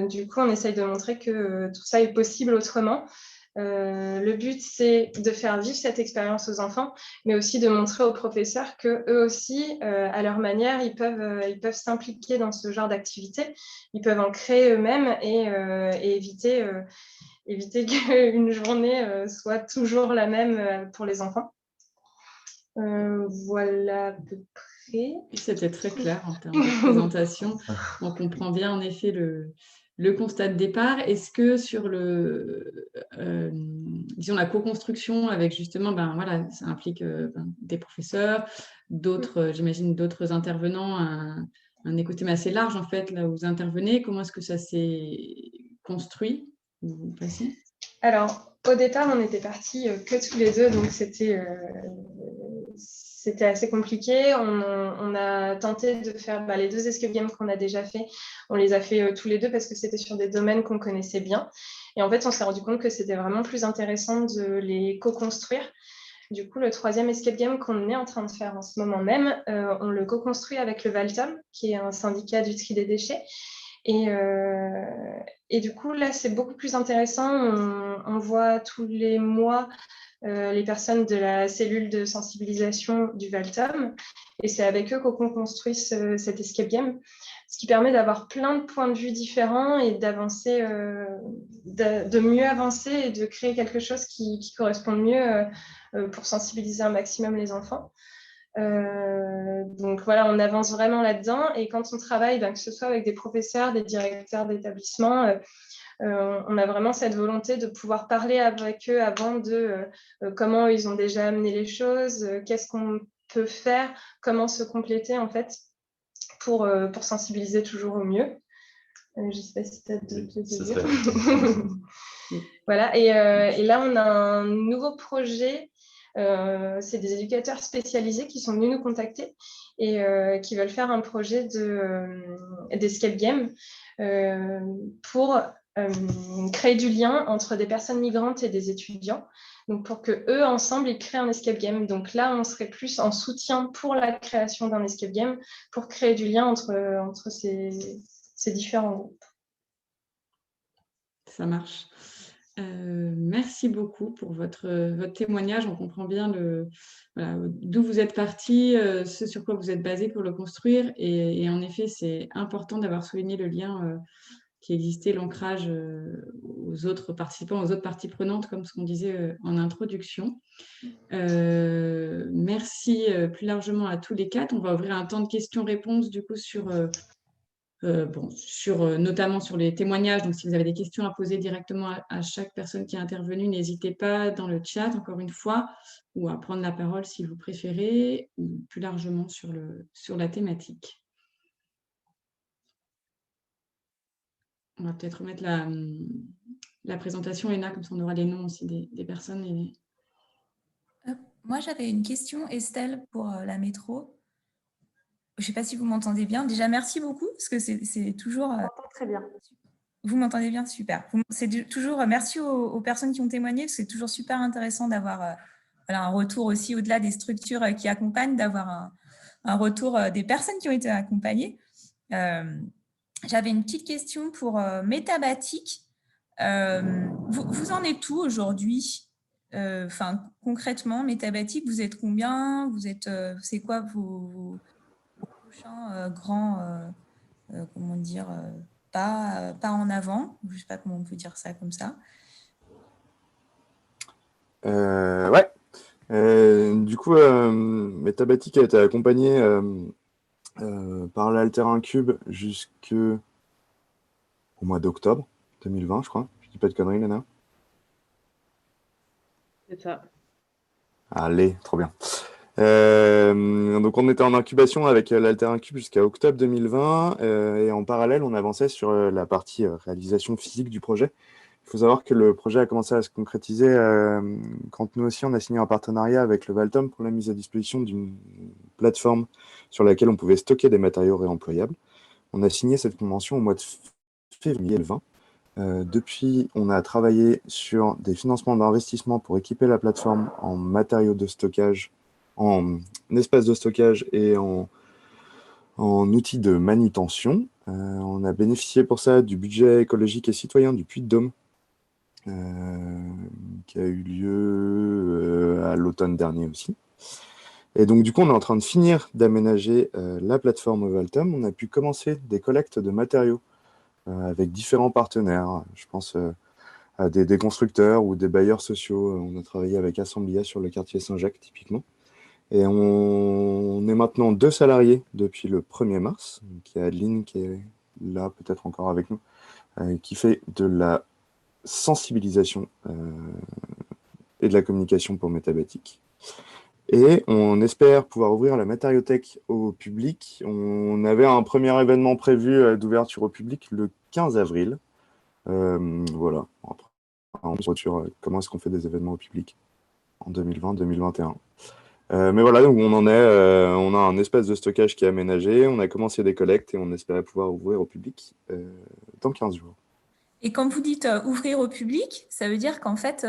Du coup, on essaye de montrer que tout ça est possible autrement. Le but, c'est de faire vivre cette expérience aux enfants, mais aussi de montrer aux professeurs qu'eux aussi, à leur manière, ils peuvent s'impliquer dans ce genre d'activité. Ils peuvent en créer eux-mêmes et éviter qu'une journée soit toujours la même pour les enfants. Voilà à peu près. C'était très clair en termes de présentation. On comprend bien en effet le constat de départ. Est-ce que sur disons la co-construction avec justement, ça implique des professeurs, j'imagine d'autres intervenants, un écosystème assez large en fait, là où vous intervenez. Comment est-ce que ça s'est construit? Alors, au départ, on n'était partis que tous les deux, donc c'était assez compliqué. On a tenté de faire les 2 escape games qu'on a déjà fait. On les a fait tous les deux parce que c'était sur des domaines qu'on connaissait bien. Et en fait, on s'est rendu compte que c'était vraiment plus intéressant de les co-construire. Du coup, le 3e escape game qu'on est en train de faire en ce moment même, on le co-construit avec le Valtom, qui est un syndicat du tri des déchets. Et du coup, là, c'est beaucoup plus intéressant. On voit tous les mois les personnes de la cellule de sensibilisation du Valtom. Et c'est avec eux qu'on construit cet escape game, ce qui permet d'avoir plein de points de vue différents et d'avancer, de mieux avancer et de créer quelque chose qui corresponde mieux pour sensibiliser un maximum les enfants. Donc voilà, on avance vraiment là-dedans. Et quand on travaille, que ce soit avec des professeurs, des directeurs d'établissement, on a vraiment cette volonté de pouvoir parler avec eux avant de comment ils ont déjà amené les choses, qu'est-ce qu'on peut faire, comment se compléter en fait pour sensibiliser toujours au mieux. Je ne sais pas si tu as d'autres dire. Voilà, et là on a un nouveau projet. C'est des éducateurs spécialisés qui sont venus nous contacter et qui veulent faire un projet d'escape game pour créer du lien entre des personnes migrantes et des étudiants. Donc pour que eux ensemble ils créent un escape game. Donc là on serait plus en soutien pour la création d'un escape game pour créer du lien entre ces différents groupes. Ça marche. Merci beaucoup pour votre témoignage. On comprend bien d'où vous êtes parti, ce sur quoi vous êtes basé pour le construire. Et en effet, c'est important d'avoir souligné le lien qui existait, l'ancrage aux autres participants, aux autres parties prenantes, comme ce qu'on disait en introduction. Merci plus largement à tous les quatre. On va ouvrir un temps de questions-réponses du coup notamment sur les témoignages. Donc, si vous avez des questions à poser directement à chaque personne qui est intervenue, n'hésitez pas dans le chat, encore une fois, ou à prendre la parole si vous préférez, ou plus largement sur la thématique. On va peut-être remettre la présentation, Léna, comme ça on aura les noms aussi des personnes. Moi, j'avais une question, Estelle, pour la métro. Je ne sais pas si vous m'entendez bien. Déjà, merci beaucoup, parce que c'est toujours... On m'entend très bien. Vous m'entendez bien? Super. C'est toujours... Merci aux personnes qui ont témoigné, parce que c'est toujours super intéressant d'avoir un retour aussi, au-delà des structures qui accompagnent, d'avoir un retour des personnes qui ont été accompagnées. J'avais une petite question pour Métabatic. Vous en êtes où aujourd'hui? Concrètement, Métabatic, vous êtes combien? C'est quoi vos prochains grands, comment dire, pas en avant? Je ne sais pas comment on peut dire ça comme ça. Ouais. Du coup, Métabatic a été accompagné par l'Alter Incube jusqu'au mois d'octobre 2020, je crois. Je dis pas de conneries, Léna? C'est ça. Allez, trop bien. Donc on était en incubation avec l'Alter Incube jusqu'à octobre 2020 et en parallèle on avançait sur la partie réalisation physique du projet. Il faut savoir que le projet a commencé à se concrétiser quand nous aussi on a signé un partenariat avec le Valtom pour la mise à disposition d'une plateforme sur laquelle on pouvait stocker des matériaux réemployables. On a signé cette convention au mois de février 2020. Depuis, on a travaillé sur des financements d'investissement pour équiper la plateforme en matériaux de stockage, en espace de stockage et en outils de manutention. On a bénéficié pour ça du budget écologique et citoyen du Puy-de-Dôme, qui a eu lieu à l'automne dernier aussi. Et donc, du coup, on est en train de finir d'aménager la plateforme au Valtom. On a pu commencer des collectes de matériaux avec différents partenaires. Je pense à des constructeurs ou des bailleurs sociaux. On a travaillé avec Assemblia sur le quartier Saint-Jacques, typiquement. Et on est maintenant 2 salariés depuis le 1er mars. Donc, il y a Adeline qui est là, peut-être encore avec nous, qui fait de la sensibilisation et de la communication pour Métabatic. Et on espère pouvoir ouvrir la matériothèque au public. On avait un premier événement prévu d'ouverture au public le 15 avril. Voilà. Après, on se sur comment est-ce qu'on fait des événements au public en 2020-2021. Mais voilà, donc on en est. On a un espace de stockage qui est aménagé. On a commencé des collectes et on espérait pouvoir ouvrir au public dans 15 jours. Et quand vous dites ouvrir au public, ça veut dire qu'en fait,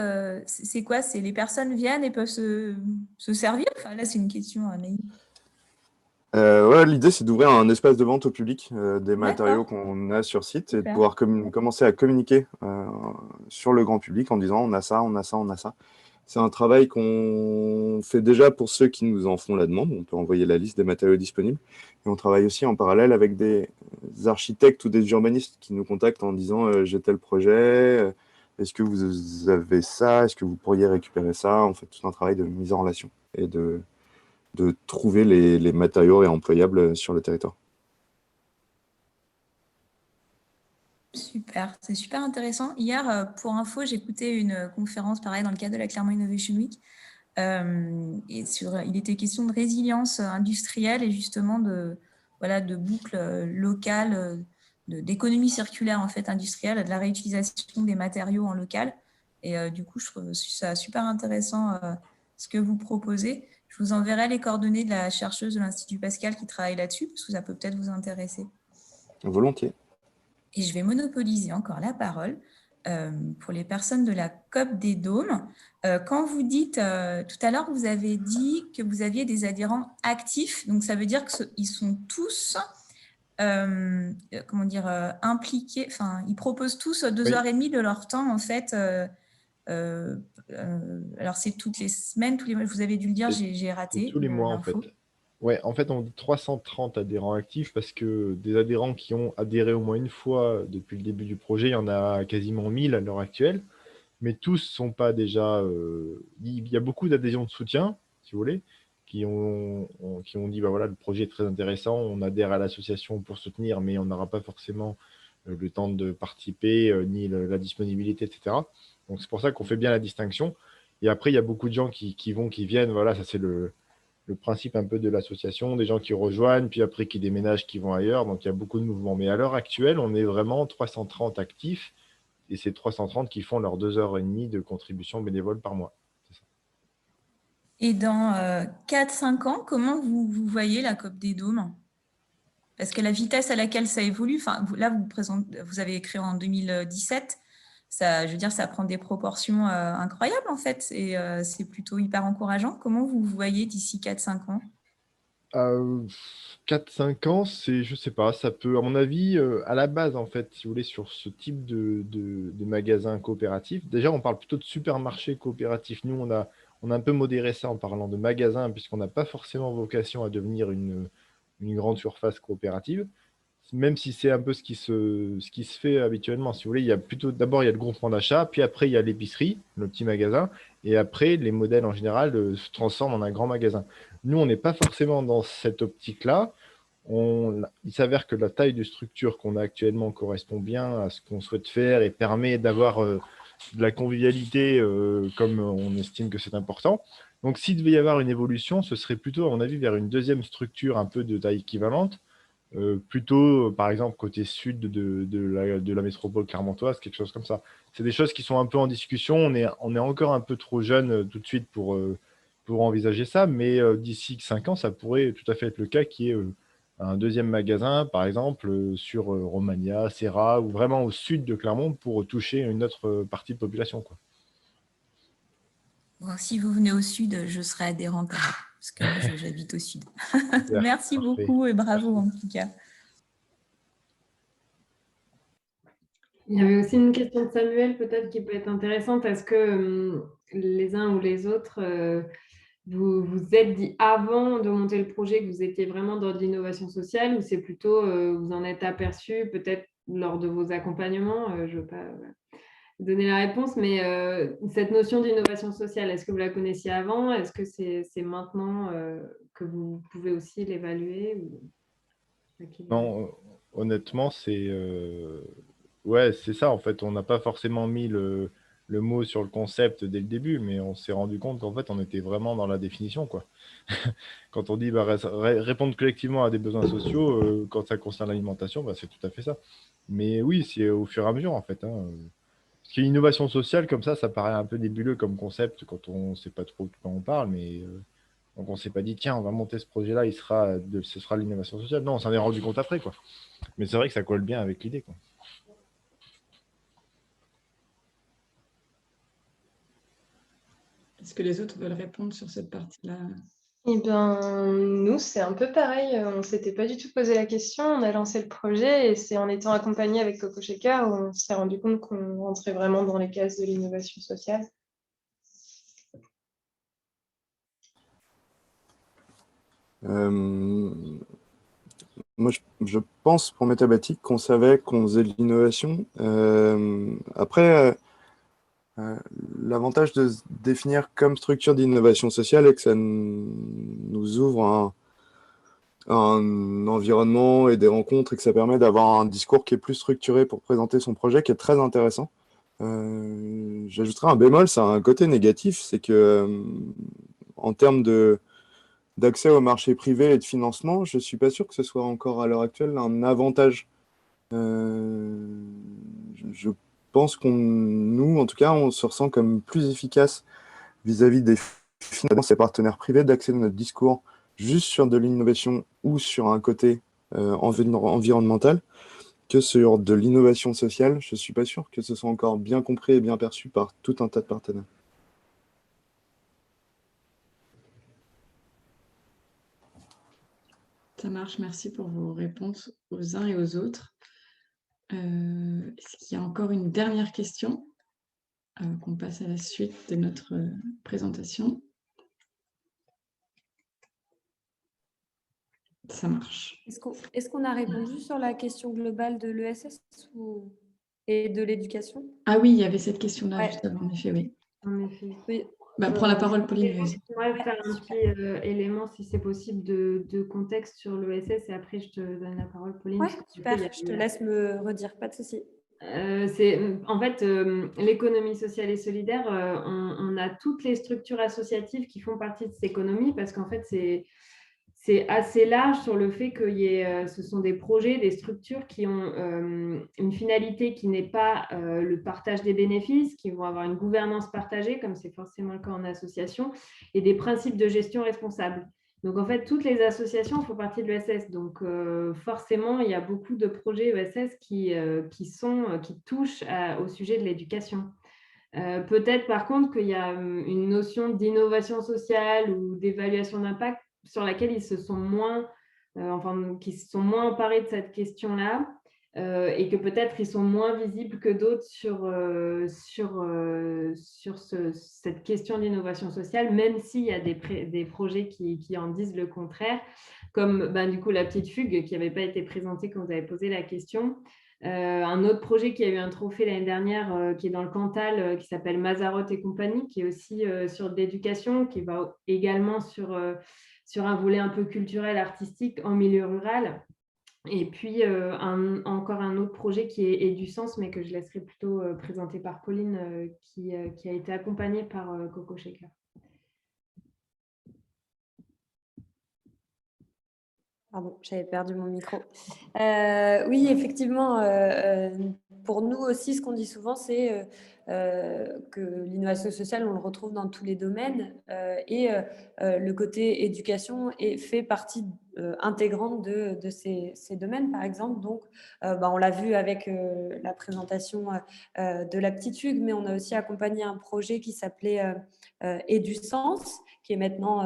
c'est quoi? C'est les personnes viennent et peuvent se servir? Enfin, là, c'est une question naïve. Ouais, l'idée, c'est d'ouvrir un espace de vente au public des matériaux qu'on a sur site et de pouvoir commencer à communiquer sur le grand public en disant on a ça, on a ça, on a ça. C'est un travail qu'on fait déjà pour ceux qui nous en font la demande. On peut envoyer la liste des matériaux disponibles. Et on travaille aussi en parallèle avec des architectes ou des urbanistes qui nous contactent en disant j'ai tel projet, est-ce que vous avez ça, est-ce que vous pourriez récupérer ça? On fait tout un travail de mise en relation et de trouver les matériaux réemployables sur le territoire. Super, c'est super intéressant. Hier, pour info, j'écoutais une conférence, pareil, dans le cadre de la Clermont Innovation Week. Et il était question de résilience industrielle et justement de boucles locales, d'économie circulaire en fait industrielle, de la réutilisation des matériaux en local. Et du coup, je trouve ça super intéressant ce que vous proposez. Je vous enverrai les coordonnées de la chercheuse de l'Institut Pascal qui travaille là-dessus, parce que ça peut peut-être vous intéresser. Volontiers. Et je vais monopoliser encore la parole pour les personnes de la COP des Dômes. Quand vous dites, tout à l'heure, vous avez dit que vous aviez des adhérents actifs, donc ça veut dire qu'ils sont tous, impliqués, enfin, ils proposent tous 2h30 de leur temps, en fait. Alors, c'est toutes les semaines, tous les mois, vous avez dû le dire, j'ai raté. Tous les mois, en fait. Ouais, en fait, on dit 330 adhérents actifs parce que des adhérents qui ont adhéré au moins une fois depuis le début du projet, il y en a quasiment 1000 à l'heure actuelle, mais tous ne sont pas déjà... il y a beaucoup d'adhésions de soutien, si vous voulez, qui ont dit, bah voilà, le projet est très intéressant, on adhère à l'association pour soutenir, mais on n'aura pas forcément le temps de participer, ni la disponibilité, etc. Donc, c'est pour ça qu'on fait bien la distinction. Et après, il y a beaucoup de gens qui viennent, voilà, ça c'est le principe un peu de l'association, des gens qui rejoignent, puis après qui déménagent, qui vont ailleurs. Donc, il y a beaucoup de mouvements. Mais à l'heure actuelle, on est vraiment 330 actifs et c'est 330 qui font leurs 2h30 de contribution bénévole par mois. Et dans 4-5 ans, comment vous voyez la COP des Dômes? Parce que la vitesse à laquelle ça évolue, là, vous avez créé en 2017, ça, je veux dire, ça prend des proportions incroyables en fait, et c'est plutôt hyper encourageant. Comment vous voyez d'ici 4-5 ans? 4-5 ans, je sais pas, ça peut, à mon avis, à la base, en fait, si vous voulez, sur ce type de magasin coopératif, déjà, on parle plutôt de supermarché coopératif. Nous, on a un peu modéré ça en parlant de magasin, puisqu'on n'a pas forcément vocation à devenir une grande surface coopérative, même si c'est un peu ce qui se fait habituellement. Si vous voulez, d'abord, il y a le groupement d'achat, puis après, il y a l'épicerie, le petit magasin, et après, les modèles, en général, se transforment en un grand magasin. Nous, on n'est pas forcément dans cette optique-là. Il s'avère que la taille de structure qu'on a actuellement correspond bien à ce qu'on souhaite faire et permet d'avoir de la convivialité comme on estime que c'est important. Donc, s'il devait y avoir une évolution, ce serait plutôt, à mon avis, vers une deuxième structure un peu de taille équivalente, plutôt, par exemple, côté sud de la métropole clermontoise, quelque chose comme ça. C'est des choses qui sont un peu en discussion. On est encore un peu trop jeune tout de suite pour envisager ça, mais d'ici 5 ans, ça pourrait tout à fait être le cas, qui est un deuxième magasin, par exemple, sur Romagna, Serra, ou vraiment au sud de Clermont, pour toucher une autre partie de population, quoi. Bon, si vous venez au sud, je serai adhérente, parce que moi, j'habite au sud. Merci beaucoup et bravo en tout cas. Il y avait aussi une question de Samuel, peut-être, qui peut être intéressante. Est-ce que les uns ou les autres, vous vous êtes dit avant de monter le projet que vous étiez vraiment dans de l'innovation sociale, ou c'est plutôt, vous en êtes aperçu peut-être lors de vos accompagnements? Je ne veux pas donner la réponse, mais cette notion d'innovation sociale, est-ce que vous la connaissiez avant? Est-ce que c'est maintenant que vous pouvez aussi l'évaluer? Non, honnêtement, ouais, c'est ça, en fait. On n'a pas forcément mis le mot sur le concept dès le début, mais on s'est rendu compte qu'en fait, on était vraiment dans la définition, quoi. Quand on dit répondre collectivement à des besoins sociaux, quand ça concerne l'alimentation, c'est tout à fait ça. Mais oui, c'est au fur et à mesure, en fait, hein. Parce qu'une innovation sociale, comme ça paraît un peu nébuleux comme concept quand on ne sait pas trop de quoi on parle, mais donc on ne s'est pas dit, tiens, on va monter ce projet-là, ce sera l'innovation sociale. Non, on s'en est rendu compte après, quoi. Mais c'est vrai que ça colle bien avec l'idée, quoi. Est-ce que les autres veulent répondre sur cette partie-là? Eh bien, nous, c'est un peu pareil. On ne s'était pas du tout posé la question. On a lancé le projet et c'est en étant accompagné avec Coco Shaker où on s'est rendu compte qu'on rentrait vraiment dans les cases de l'innovation sociale. Moi, je pense pour Métabatique qu'on savait qu'on faisait de l'innovation. Après, l'avantage de se définir comme structure d'innovation sociale est que ça nous ouvre un environnement et des rencontres et que ça permet d'avoir un discours qui est plus structuré pour présenter son projet, qui est très intéressant. J'ajouterais un bémol, ça a un côté négatif, c'est que en termes d'accès au marché privé et de financement, je ne suis pas sûr que ce soit encore à l'heure actuelle un avantage. Je pense nous, en tout cas, on se ressent comme plus efficace vis-à-vis des financements et partenaires privés d'accès de notre discours juste sur de l'innovation ou sur un côté environnemental que sur de l'innovation sociale. Je ne suis pas sûr que ce soit encore bien compris et bien perçu par tout un tas de partenaires. Ça marche, merci pour vos réponses aux uns et aux autres. Est-ce qu'il y a encore une dernière question avant qu'on passe à la suite de notre présentation? Ça marche. Est-ce qu'on a répondu sur la question globale de l'ESS et de l'éducation? Ah oui, il y avait cette question-là juste avant, en effet, oui. En effet. Oui. Prends la parole, Pauline. J'aimerais faire un petit élément, si c'est possible, de contexte sur l'ESS et après je te donne la parole, Pauline. Oui, super, je te laisse me redire, pas de souci. En fait, l'économie sociale et solidaire, on a toutes les structures associatives qui font partie de cette économie parce qu'en fait, c'est assez large sur le fait que ce sont des projets, des structures qui ont une finalité qui n'est pas le partage des bénéfices, qui vont avoir une gouvernance partagée, comme c'est forcément le cas en association, et des principes de gestion responsable. Donc, en fait, toutes les associations font partie de l'ESS. Donc, forcément, il y a beaucoup de projets ESS qui touchent au sujet de l'éducation. Peut-être, par contre, qu'il y a une notion d'innovation sociale ou d'évaluation d'impact sur laquelle ils se sont qui se sont moins emparés de cette question-là et que peut-être ils sont moins visibles que d'autres sur cette question d'innovation sociale, même s'il y a des projets qui en disent le contraire, comme du coup la petite fugue qui n'avait pas été présentée quand vous avez posé la question. Un autre projet qui a eu un trophée l'année dernière, qui est dans le Cantal, qui s'appelle Mazarotte et compagnie, qui est aussi sur l'éducation, qui va également sur un volet un peu culturel, artistique en milieu rural. Et puis, encore un autre projet qui est du sens, mais que je laisserai plutôt présenter par Pauline, qui a été accompagnée par Coco Shaker. Pardon, j'avais perdu mon micro. Oui, effectivement, pour nous aussi, ce qu'on dit souvent, c'est que l'innovation sociale, on le retrouve dans tous les domaines et le côté éducation fait partie intégrante de ces domaines, par exemple. Donc, on l'a vu avec la présentation de la petite fugue, mais on a aussi accompagné un projet qui s'appelait Et du sens, qui est maintenant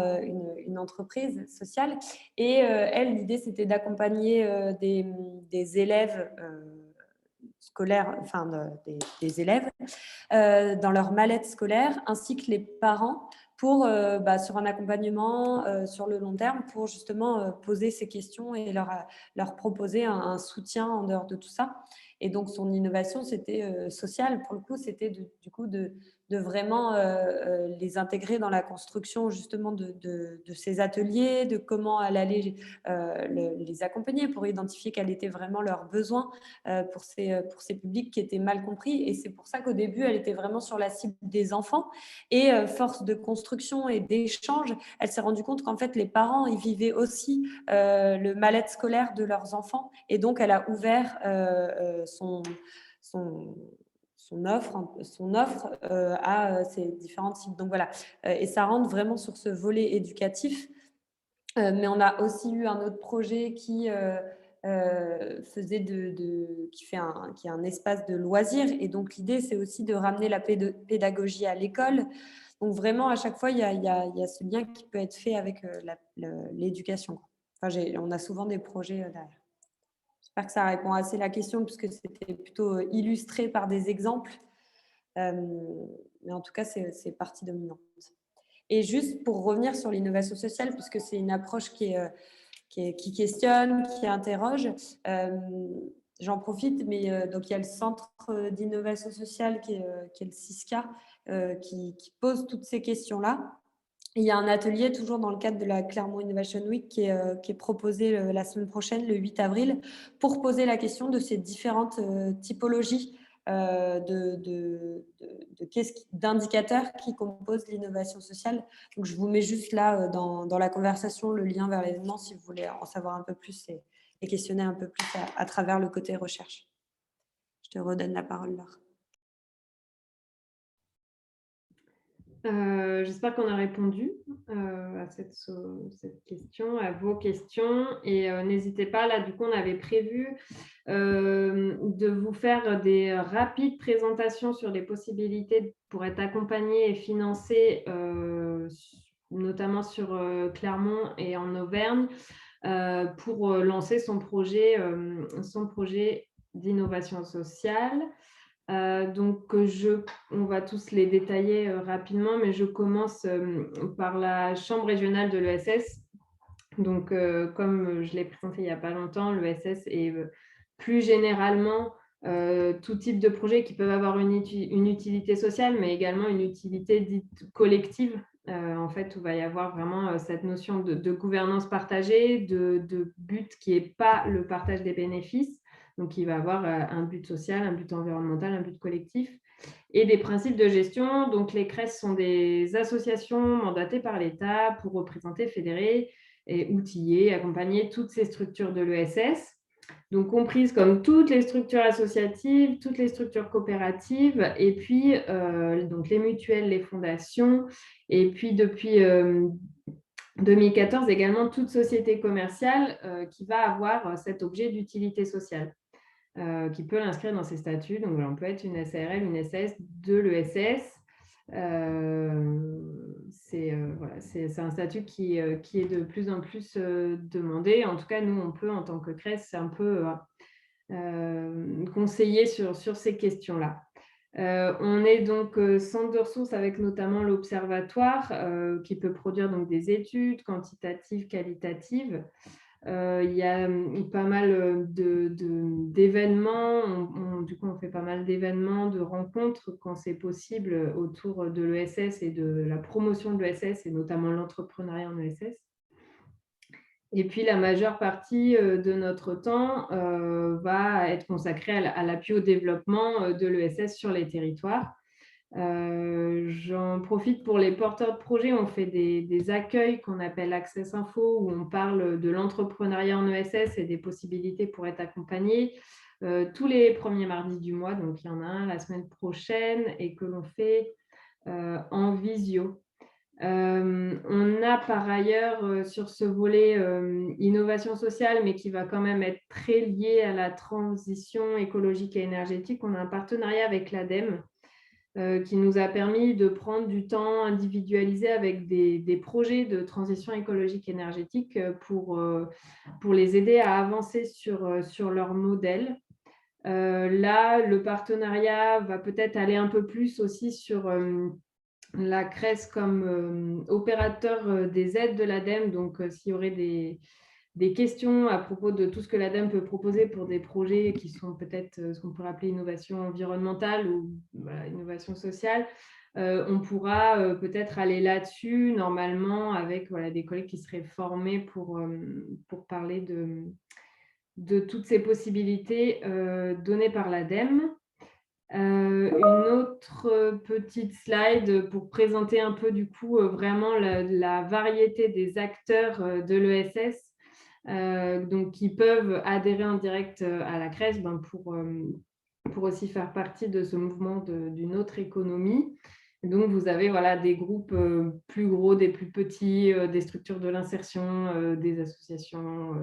une entreprise sociale. Et elle, l'idée, c'était d'accompagner des élèves scolaires, enfin des élèves dans leur mallette scolaire, ainsi que les parents pour, sur un accompagnement sur le long terme, pour justement poser ces questions et leur proposer un soutien en dehors de tout ça. Et donc, son innovation, c'était sociale. Pour le coup, c'était du coup de vraiment les intégrer dans la construction justement de ces ateliers, de comment elle allait les accompagner pour identifier quels étaient vraiment leurs besoins pour ces publics qui étaient mal compris. Et c'est pour ça qu'au début, elle était vraiment sur la cible des enfants. Et force de construction et d'échange, elle s'est rendue compte qu'en fait, les parents, ils vivaient aussi le mal-être scolaire de leurs enfants. Et donc, elle a ouvert son offre à ces différentes cibles. Donc voilà, et ça rentre vraiment sur ce volet éducatif. Mais on a aussi eu un autre projet qui faisait qui est un espace de loisirs. Et donc l'idée, c'est aussi de ramener la pédagogie à l'école. Donc vraiment, à chaque fois, il y a ce lien qui peut être fait avec l'éducation. Enfin, on a souvent des projets derrière. J'espère que ça répond assez à la question, puisque c'était plutôt illustré par des exemples. Mais en tout cas, c'est partie dominante. Et juste pour revenir sur l'innovation sociale, puisque c'est une approche qui questionne, qui interroge, j'en profite, mais donc il y a le Centre d'innovation sociale qui est le CISCA, qui pose toutes ces questions-là. Il y a un atelier toujours dans le cadre de la Clermont Innovation Week qui est proposé la semaine prochaine, le 8 avril, pour poser la question de ces différentes typologies d'indicateurs qui composent l'innovation sociale. Donc, je vous mets juste là dans la conversation le lien vers l'événement si vous voulez en savoir un peu plus et questionner un peu plus à travers le côté recherche. Je te redonne la parole, Laure. J'espère qu'on a répondu à cette question, à vos questions. Et n'hésitez pas, là, du coup, on avait prévu de vous faire des rapides présentations sur les possibilités pour être accompagné et financé, notamment sur Clermont et en Auvergne, pour lancer son projet d'innovation sociale. Donc, on va tous les détailler rapidement, mais je commence par la Chambre régionale de l'ESS. Donc, comme je l'ai présenté il n'y a pas longtemps, l'ESS est plus généralement tout type de projets qui peuvent avoir une utilité sociale, mais également une utilité dite collective. En fait, où il va y avoir vraiment cette notion de gouvernance partagée, de but qui n'est pas le partage des bénéfices. Donc, il va avoir un but social, un but environnemental, un but collectif et des principes de gestion. Donc, les CRES sont des associations mandatées par l'État pour représenter, fédérer et outiller, accompagner toutes ces structures de l'ESS. Donc, comprises comme toutes les structures associatives, toutes les structures coopératives, et puis donc les mutuelles, les fondations, et puis depuis 2014 également toute société commerciale qui va avoir cet objet d'utilité sociale. Qui peut l'inscrire dans ses statuts. Donc, on peut être une SARL, une SS de l'ESS. C'est un statut qui est de plus en plus demandé. En tout cas, nous, on peut, en tant que CRES, un peu conseiller sur ces questions-là. On est donc centre de ressources avec notamment l'Observatoire qui peut produire donc, des études quantitatives, qualitatives. Il y a pas mal d'événements. Du coup, on fait pas mal d'événements, de rencontres quand c'est possible autour de l'ESS et de la promotion de l'ESS et notamment l'entrepreneuriat en ESS. Et puis, la majeure partie de notre temps va être consacrée à l'appui au développement de l'ESS sur les territoires. J'en profite pour les porteurs de projets. On fait des accueils qu'on appelle Access Info où on parle de l'entrepreneuriat en ESS et des possibilités pour être accompagné tous les premiers mardis du mois. Donc, il y en a un la semaine prochaine et que l'on fait en visio. On a par ailleurs sur ce volet innovation sociale, mais qui va quand même être très lié à la transition écologique et énergétique. On a un partenariat avec l'ADEME qui nous a permis de prendre du temps individualisé avec des projets de transition écologique et énergétique pour les aider à avancer sur leur modèle. Là, le partenariat va peut-être aller un peu plus aussi sur la CRES comme opérateur des aides de l'ADEME. Donc, s'il y aurait des questions à propos de tout ce que l'ADEME peut proposer pour des projets qui sont peut-être ce qu'on pourrait appeler innovation environnementale ou innovation sociale, on pourra peut-être aller là-dessus normalement avec des collègues qui seraient formés pour parler de toutes ces possibilités données par l'ADEME. Une autre petite slide pour présenter un peu du coup vraiment la variété des acteurs de l'ESS. Donc, qui peuvent adhérer en direct à la CRES pour aussi faire partie de ce mouvement d'une autre économie. Et donc, vous avez des groupes plus gros, des plus petits, des structures de l'insertion, des associations.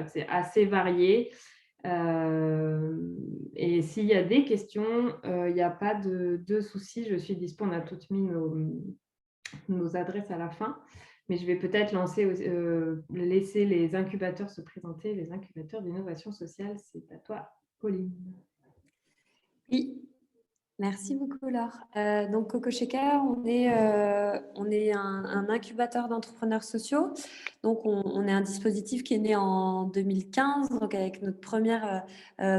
C'est assez varié. Et s'il y a des questions, il n'y a pas de souci. Je suis dispo. On a toutes mis nos adresses à la fin. Mais je vais peut-être laisser les incubateurs se présenter, les incubateurs d'innovation sociale. C'est à toi, Pauline. Oui. Merci beaucoup, Laure. Donc, Coco Shaker, on est un incubateur d'entrepreneurs sociaux. Donc, on est un dispositif qui est né en 2015, donc avec notre première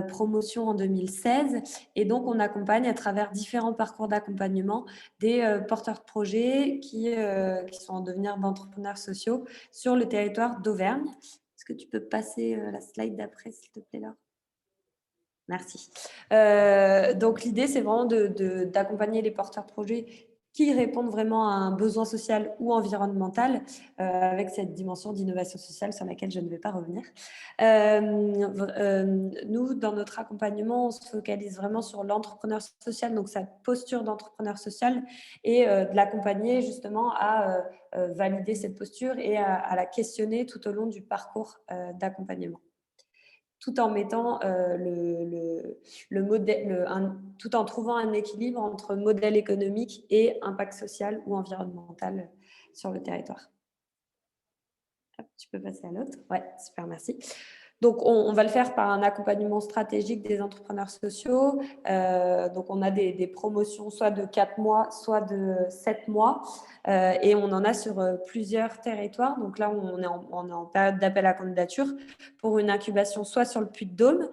promotion en 2016. Et donc, on accompagne à travers différents parcours d'accompagnement des porteurs de projets qui sont en devenir d'entrepreneurs sociaux sur le territoire d'Auvergne. Est-ce que tu peux passer la slide d'après, s'il te plaît, Laure ? Merci. Donc, l'idée, c'est vraiment d'accompagner les porteurs de projets qui répondent vraiment à un besoin social ou environnemental avec cette dimension d'innovation sociale sur laquelle je ne vais pas revenir. Nous, dans notre accompagnement, on se focalise vraiment sur l'entrepreneur social, donc sa posture d'entrepreneur social et de l'accompagner justement à valider cette posture et à la questionner tout au long du parcours d'accompagnement, tout en mettant tout en trouvant un équilibre entre modèle économique et impact social ou environnemental sur le territoire. Hop, tu peux passer à l'autre. Ouais, super, merci. Donc, on va le faire par un accompagnement stratégique des entrepreneurs sociaux. Donc, on a des promotions soit de 4 mois, soit de 7 mois. Et on en a sur plusieurs territoires. Donc là, on est en période d'appel à candidature pour une incubation soit sur le Puy-de-Dôme,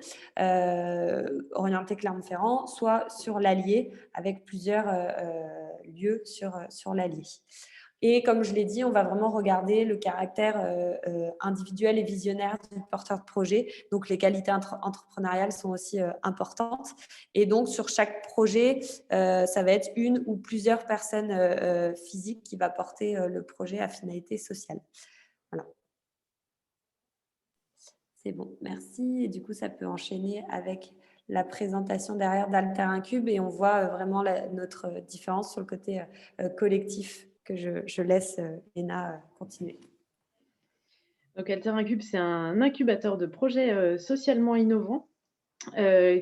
orienté Clermont-Ferrand, soit sur l'Allier, avec plusieurs lieux sur l'Allier. Et comme je l'ai dit, on va vraiment regarder le caractère individuel et visionnaire du porteur de projet. Donc, les qualités entrepreneuriales sont aussi importantes. Et donc, sur chaque projet, ça va être une ou plusieurs personnes physiques qui va porter le projet à finalité sociale. Voilà. C'est bon, merci. Et du coup, ça peut enchaîner avec la présentation derrière d'Alter Incube. Et on voit vraiment notre différence sur le côté collectif, que je laisse Léna continuer. Donc, Alter Incube, c'est un incubateur de projets socialement innovants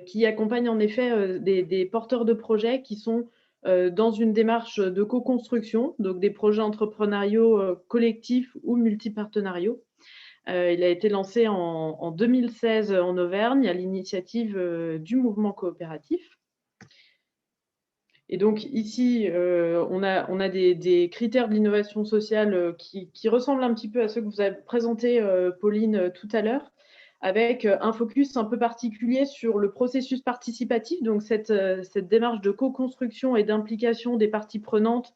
qui accompagne en effet des porteurs de projets qui sont dans une démarche de co-construction, donc des projets entrepreneuriaux collectifs ou multipartenariaux. Il a été lancé en 2016 en Auvergne à l'initiative du mouvement coopératif. Et donc ici, on a des critères de l'innovation sociale qui ressemblent un petit peu à ceux que vous avez présentés, Pauline, tout à l'heure, avec un focus un peu particulier sur le processus participatif, donc cette démarche de co-construction et d'implication des parties prenantes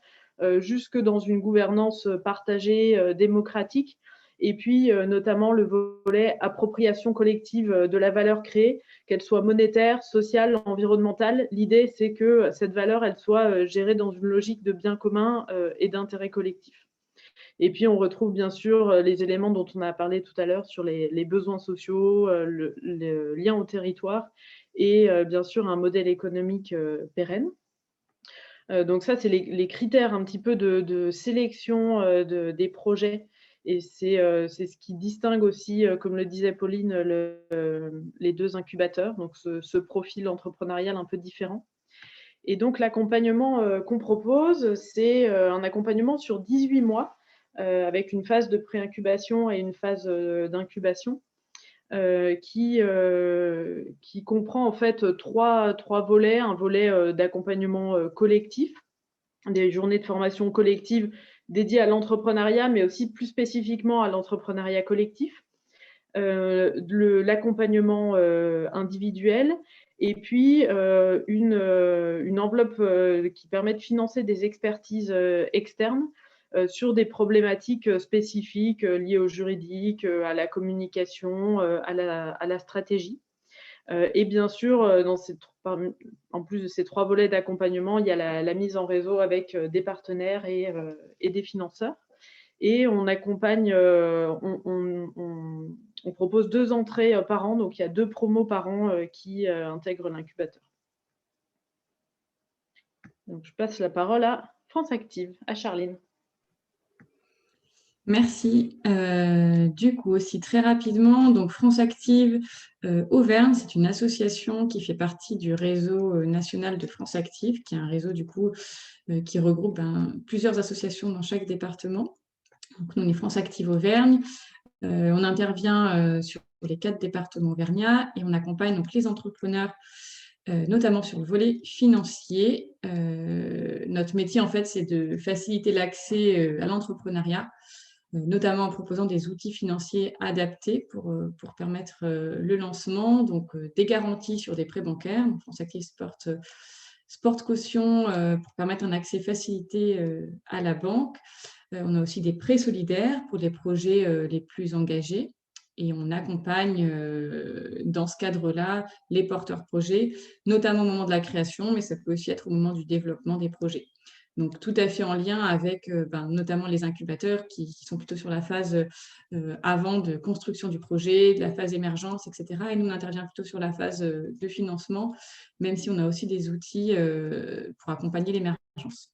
jusque dans une gouvernance partagée, démocratique, et puis notamment le volet appropriation collective de la valeur créée, qu'elle soit monétaire, sociale, environnementale. L'idée, c'est que cette valeur, elle soit gérée dans une logique de bien commun et d'intérêt collectif. Et puis, on retrouve bien sûr les éléments dont on a parlé tout à l'heure sur les besoins sociaux, le lien au territoire et bien sûr un modèle économique pérenne. Donc ça, c'est les critères un petit peu de sélection des projets. Et c'est ce qui distingue aussi, comme le disait Pauline, les deux incubateurs, donc ce profil entrepreneurial un peu différent. Et donc, l'accompagnement qu'on propose, c'est un accompagnement sur 18 mois, avec une phase de pré-incubation et une phase d'incubation, qui comprend en fait trois volets. Un volet d'accompagnement collectif, des journées de formation collective dédiées à l'entrepreneuriat, mais aussi plus spécifiquement à l'entrepreneuriat collectif, l'accompagnement individuel, et puis une enveloppe qui permet de financer des expertises externes sur des problématiques spécifiques liées au juridique, à la communication, à la stratégie. Et bien sûr, en plus de ces 3 volets d'accompagnement, il y a la mise en réseau avec des partenaires et des financeurs. Et on accompagne, on propose 2 entrées par an, donc il y a 2 promos par an qui intègrent l'incubateur. Donc je passe la parole à France Active, à Charline. Merci. Du coup, aussi très rapidement, donc France Active Auvergne, c'est une association qui fait partie du réseau national de France Active, qui est un réseau du coup qui regroupe plusieurs associations dans chaque département. Donc, nous, on est France Active Auvergne. On intervient sur les 4 départements auvergnats et on accompagne donc les entrepreneurs notamment sur le volet financier. Notre métier, en fait, c'est de faciliter l'accès à l'entrepreneuriat, notamment en proposant des outils financiers adaptés pour permettre le lancement, donc des garanties sur des prêts bancaires. Donc, France Active Sport Caution pour permettre un accès facilité à la banque. On a aussi des prêts solidaires pour les projets les plus engagés. Et on accompagne dans ce cadre-là les porteurs projets, notamment au moment de la création, mais ça peut aussi être au moment du développement des projets. Donc, tout à fait en lien avec notamment les incubateurs qui sont plutôt sur la phase avant de construction du projet, de la phase émergence, etc. Et nous, on intervient plutôt sur la phase de financement, même si on a aussi des outils pour accompagner l'émergence.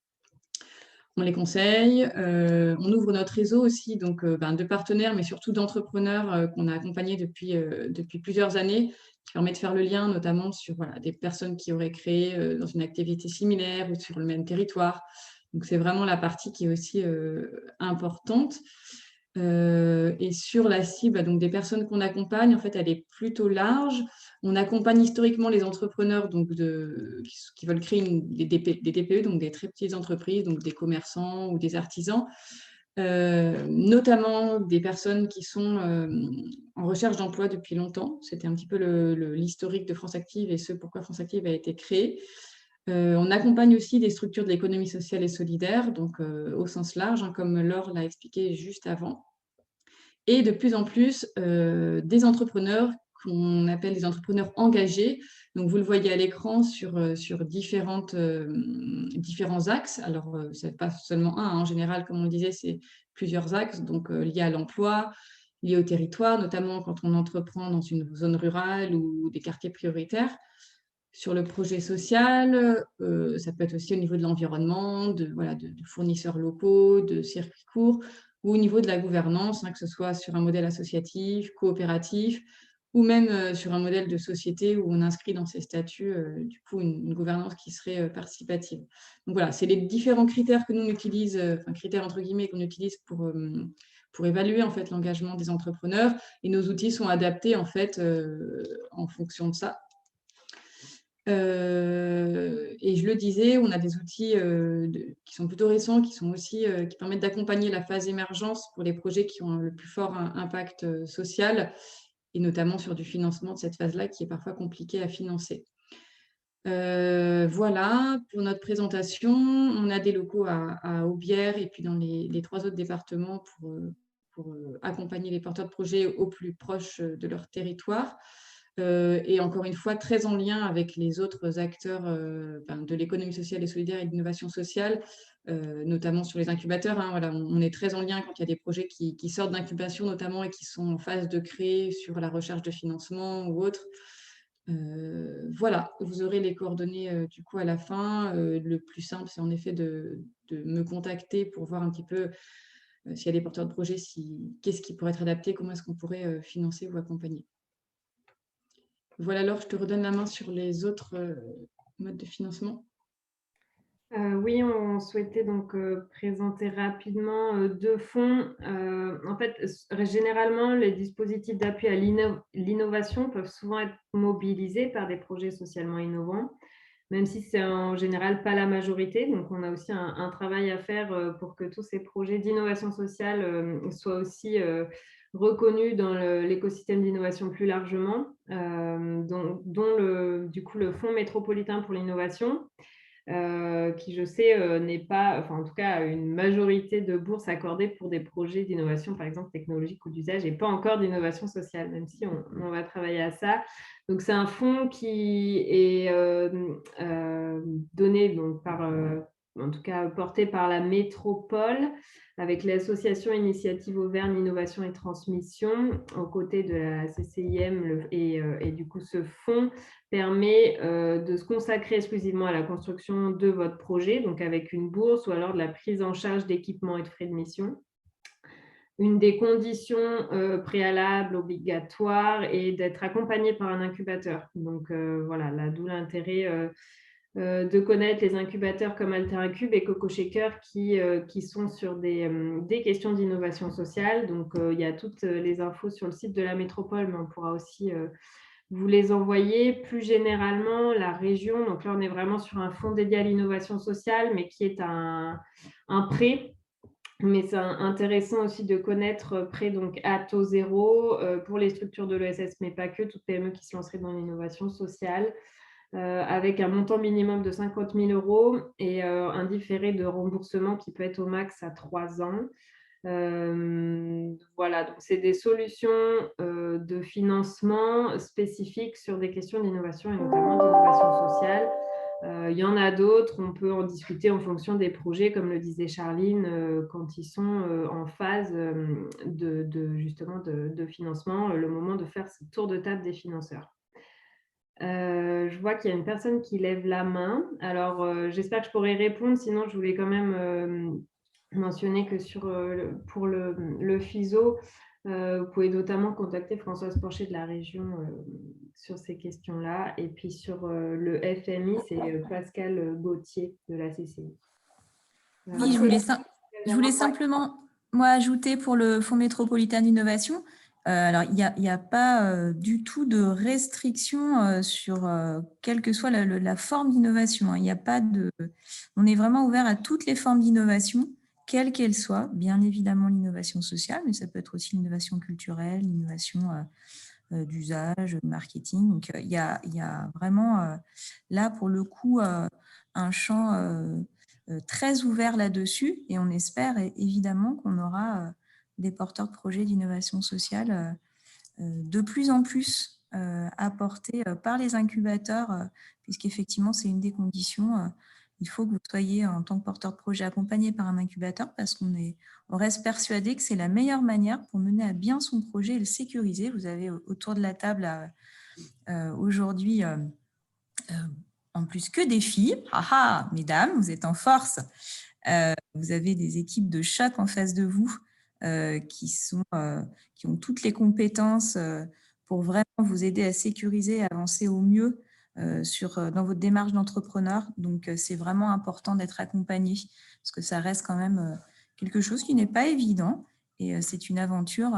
On les conseille, on ouvre notre réseau aussi donc, de partenaires, mais surtout d'entrepreneurs qu'on a accompagnés depuis plusieurs années, qui permet de faire le lien notamment sur des personnes qui auraient créé dans une activité similaire ou sur le même territoire. Donc, c'est vraiment la partie qui est aussi importante. Et sur la cible donc, des personnes qu'on accompagne, en fait, elle est plutôt large. On accompagne historiquement les entrepreneurs donc, qui veulent créer des TPE, donc des très petites entreprises, donc des commerçants ou des artisans, notamment des personnes qui sont en recherche d'emploi depuis longtemps. C'était un petit peu l'historique de France Active et ce pourquoi France Active a été créée. On accompagne aussi des structures de l'économie sociale et solidaire, donc au sens large, comme Laure l'a expliqué juste avant. Et de plus en plus, des entrepreneurs qu'on appelle des entrepreneurs engagés. Donc, vous le voyez à l'écran sur différents axes. Alors, ce n'est pas seulement un. En général, comme on le disait, c'est plusieurs axes, donc liés à l'emploi, liés au territoire, notamment quand on entreprend dans une zone rurale ou des quartiers prioritaires. Sur le projet social, ça peut être aussi au niveau de l'environnement, de fournisseurs locaux, de circuits courts, ou au niveau de la gouvernance, que ce soit sur un modèle associatif, coopératif, ou même sur un modèle de société où on inscrit dans ses statuts du coup une gouvernance qui serait participative. Donc voilà, c'est les différents critères que nous on utilise, critères entre guillemets qu'on utilise pour évaluer en fait l'engagement des entrepreneurs, et nos outils sont adaptés en fait en fonction de ça. Et je le disais, on a des outils qui sont plutôt récents, qui permettent d'accompagner la phase émergence pour les projets qui ont le plus fort impact social, et notamment sur du financement de cette phase-là qui est parfois compliquée à financer. Voilà pour notre présentation. On a des locaux à Aubière et puis dans les 3 autres départements pour accompagner les porteurs de projets au plus proche de leur territoire. Et encore une fois, très en lien avec les autres acteurs de l'économie sociale et solidaire et de l'innovation sociale, notamment sur les incubateurs. On est très en lien quand il y a des projets qui sortent d'incubation notamment et qui sont en phase de créer sur la recherche de financement ou autre. Voilà, vous aurez les coordonnées du coup à la fin. Le plus simple, c'est en effet de me contacter pour voir un petit peu s'il y a des porteurs de projets, qu'est-ce qui pourrait être adapté, comment est-ce qu'on pourrait financer ou accompagner. Voilà, Laure, je te redonne la main sur les autres modes de financement. Oui, on souhaitait donc présenter rapidement 2 fonds. En fait, généralement, les dispositifs d'appui à l'innovation peuvent souvent être mobilisés par des projets socialement innovants, même si c'est en général pas la majorité. Donc, on a aussi un travail à faire pour que tous ces projets d'innovation sociale soient aussi reconnus dans l'écosystème d'innovation plus largement, dont du coup le Fonds métropolitain pour l'innovation, qui, je sais, n'est pas, en tout cas, une majorité de bourses accordées pour des projets d'innovation, par exemple technologique ou d'usage, et pas encore d'innovation sociale, même si on va travailler à ça. Donc, c'est un fonds qui est donné donc, en tout cas porté par la métropole, avec l'association Initiative Auvergne Innovation et Transmission, aux côtés de la CCIM, et du coup, ce fonds permet de se consacrer exclusivement à la construction de votre projet, donc avec une bourse ou alors de la prise en charge d'équipements et de frais de mission. Une des conditions préalables obligatoires est d'être accompagné par un incubateur. Donc voilà, là, d'où l'intérêt de connaître les incubateurs comme AlterIncube et Coco Shaker qui sont sur des questions d'innovation sociale. Donc il y a toutes les infos sur le site de la métropole, mais on pourra aussi vous les envoyez. Plus généralement, la région, donc là, on est vraiment sur un fonds dédié à l'innovation sociale, mais qui est un prêt. Mais c'est intéressant aussi de connaître prêt donc à taux zéro pour les structures de l'ESS, mais pas que, toute PME qui se lancerait dans l'innovation sociale, avec un montant minimum de 50 000 € et un différé de remboursement qui peut être au max à 3 ans. Voilà, donc c'est des solutions de financement spécifiques sur des questions d'innovation et notamment d'innovation sociale. Il y en a d'autres, on peut en discuter en fonction des projets, comme le disait Charline, quand ils sont en phase justement de financement, le moment de faire ce tour de table des financeurs. Je vois qu'il y a une personne qui lève la main. Alors, j'espère que je pourrai répondre, sinon je voulais quand même mentionner que pour le FISO, vous pouvez notamment contacter Françoise Porcher de la région sur ces questions-là. Et puis sur le FMI, c'est Pascal Gauthier de la CCI. Oui, je voulais simplement moi ajouter pour le Fonds métropolitain d'innovation. Alors, il n'y a pas du tout de restriction sur quelle que soit la forme d'innovation. Il n'y a pas on est vraiment ouvert à toutes les formes d'innovation, quelle qu'elle soit. Bien évidemment, l'innovation sociale, mais ça peut être aussi l'innovation culturelle, l'innovation d'usage, de marketing. Donc, il y a vraiment là, pour le coup, un champ très ouvert là-dessus, et on espère évidemment qu'on aura des porteurs de projets d'innovation sociale de plus en plus apportés par les incubateurs, puisqu'effectivement, c'est une des conditions. Il faut que vous soyez, en tant que porteur de projet, accompagné par un incubateur, parce qu'on reste persuadé que c'est la meilleure manière pour mener à bien son projet et le sécuriser. Vous avez autour de la table aujourd'hui en plus que des filles. Ah, mesdames, vous êtes en force. Vous avez des équipes de choc en face de vous qui ont toutes les compétences pour vraiment vous aider à sécuriser et avancer au mieux dans votre démarche d'entrepreneur. Donc, c'est vraiment important d'être accompagné parce que ça reste quand même quelque chose qui n'est pas évident et c'est une aventure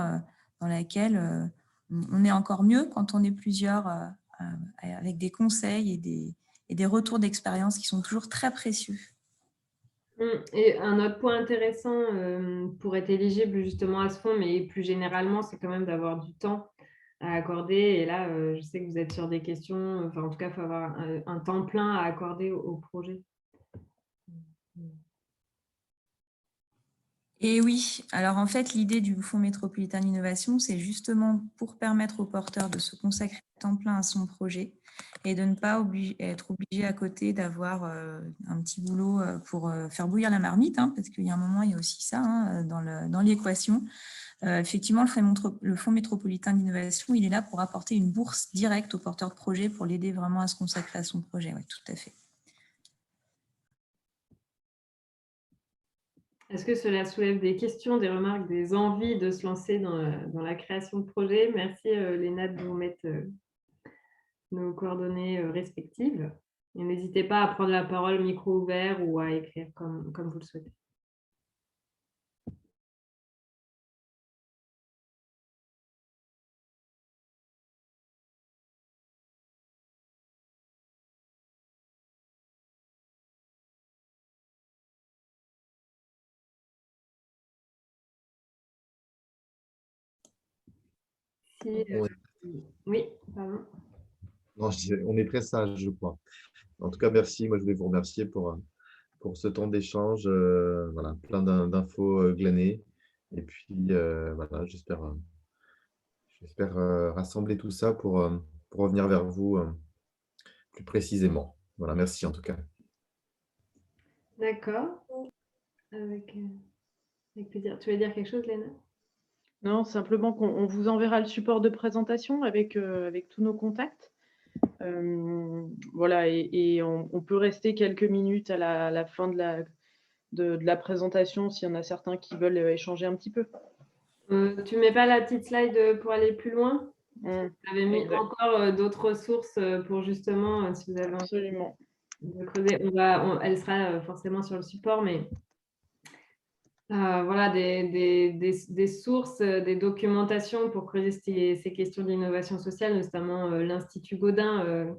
dans laquelle on est encore mieux quand on est plusieurs avec des conseils et des retours d'expérience qui sont toujours très précieux. Et un autre point intéressant pour être éligible justement à ce fonds, mais plus généralement, c'est quand même d'avoir du temps à accorder. Et là, je sais que vous êtes sur des questions, enfin en tout cas, il faut avoir un temps plein à accorder au projet. Et oui, alors en fait, l'idée du Fonds métropolitain d'innovation, c'est justement pour permettre aux porteurs de se consacrer à temps plein à son projet et de ne pas être obligé à côté d'avoir un petit boulot pour faire bouillir la marmite, hein, parce qu'il y a un moment, il y a aussi ça dans l'équation. Effectivement, le Fonds métropolitain d'innovation, il est là pour apporter une bourse directe aux porteurs de projet pour l'aider vraiment à se consacrer à son projet. Oui, tout à fait. Est-ce que cela soulève des questions, des remarques, des envies de se lancer dans la création de projet? Merci Léna de vous mettre nos coordonnées respectives. Et n'hésitez pas à prendre la parole, micro ouvert, ou à écrire comme vous le souhaitez. Oui, pardon. Non, on est très sage, je crois. En tout cas, merci. Moi, je voulais vous remercier pour ce temps d'échange. Voilà, plein d'infos glanées. Et puis, voilà, j'espère rassembler tout ça pour revenir vers vous plus précisément. Voilà, merci en tout cas. D'accord. Avec plaisir. Tu veux dire quelque chose, Léna? Non, simplement qu'on vous enverra le support de présentation avec tous nos contacts. Voilà, et on peut rester quelques minutes à la fin de la présentation s'il y en a certains qui veulent échanger un petit peu. Tu mets pas la petite slide pour aller plus loin? J'avais mis encore d'autres ressources pour justement, si vous avez absolument de creuser, elle sera forcément sur le support, mais voilà, des sources, des documentations pour creuser ces questions d'innovation sociale, notamment l'Institut Gaudin,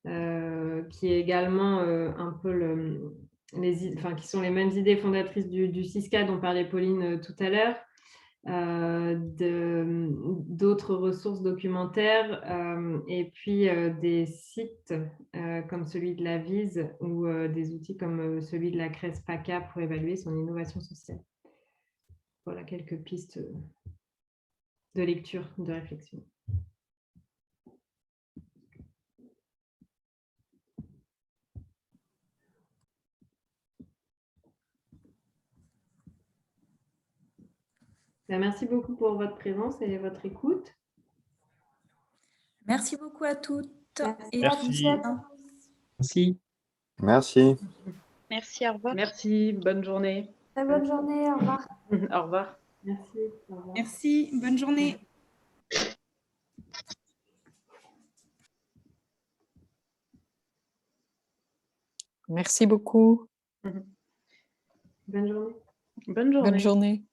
qui est également un peu qui sont les mêmes idées fondatrices du CISCA dont parlait Pauline tout à l'heure. D'autres ressources documentaires et puis des sites comme celui de la VISE ou des outils comme celui de la CRES-PACA pour évaluer son innovation sociale. Voilà quelques pistes de lecture, de réflexion. Merci beaucoup pour votre présence et votre écoute. Merci beaucoup à toutes. Merci. Merci. Merci. Merci, au revoir. Merci, bonne journée. Très bonne journée, au revoir. Au revoir. Merci. Au revoir. Merci, bonne journée. Merci beaucoup. Bonne journée. Bonne journée. Bonne journée.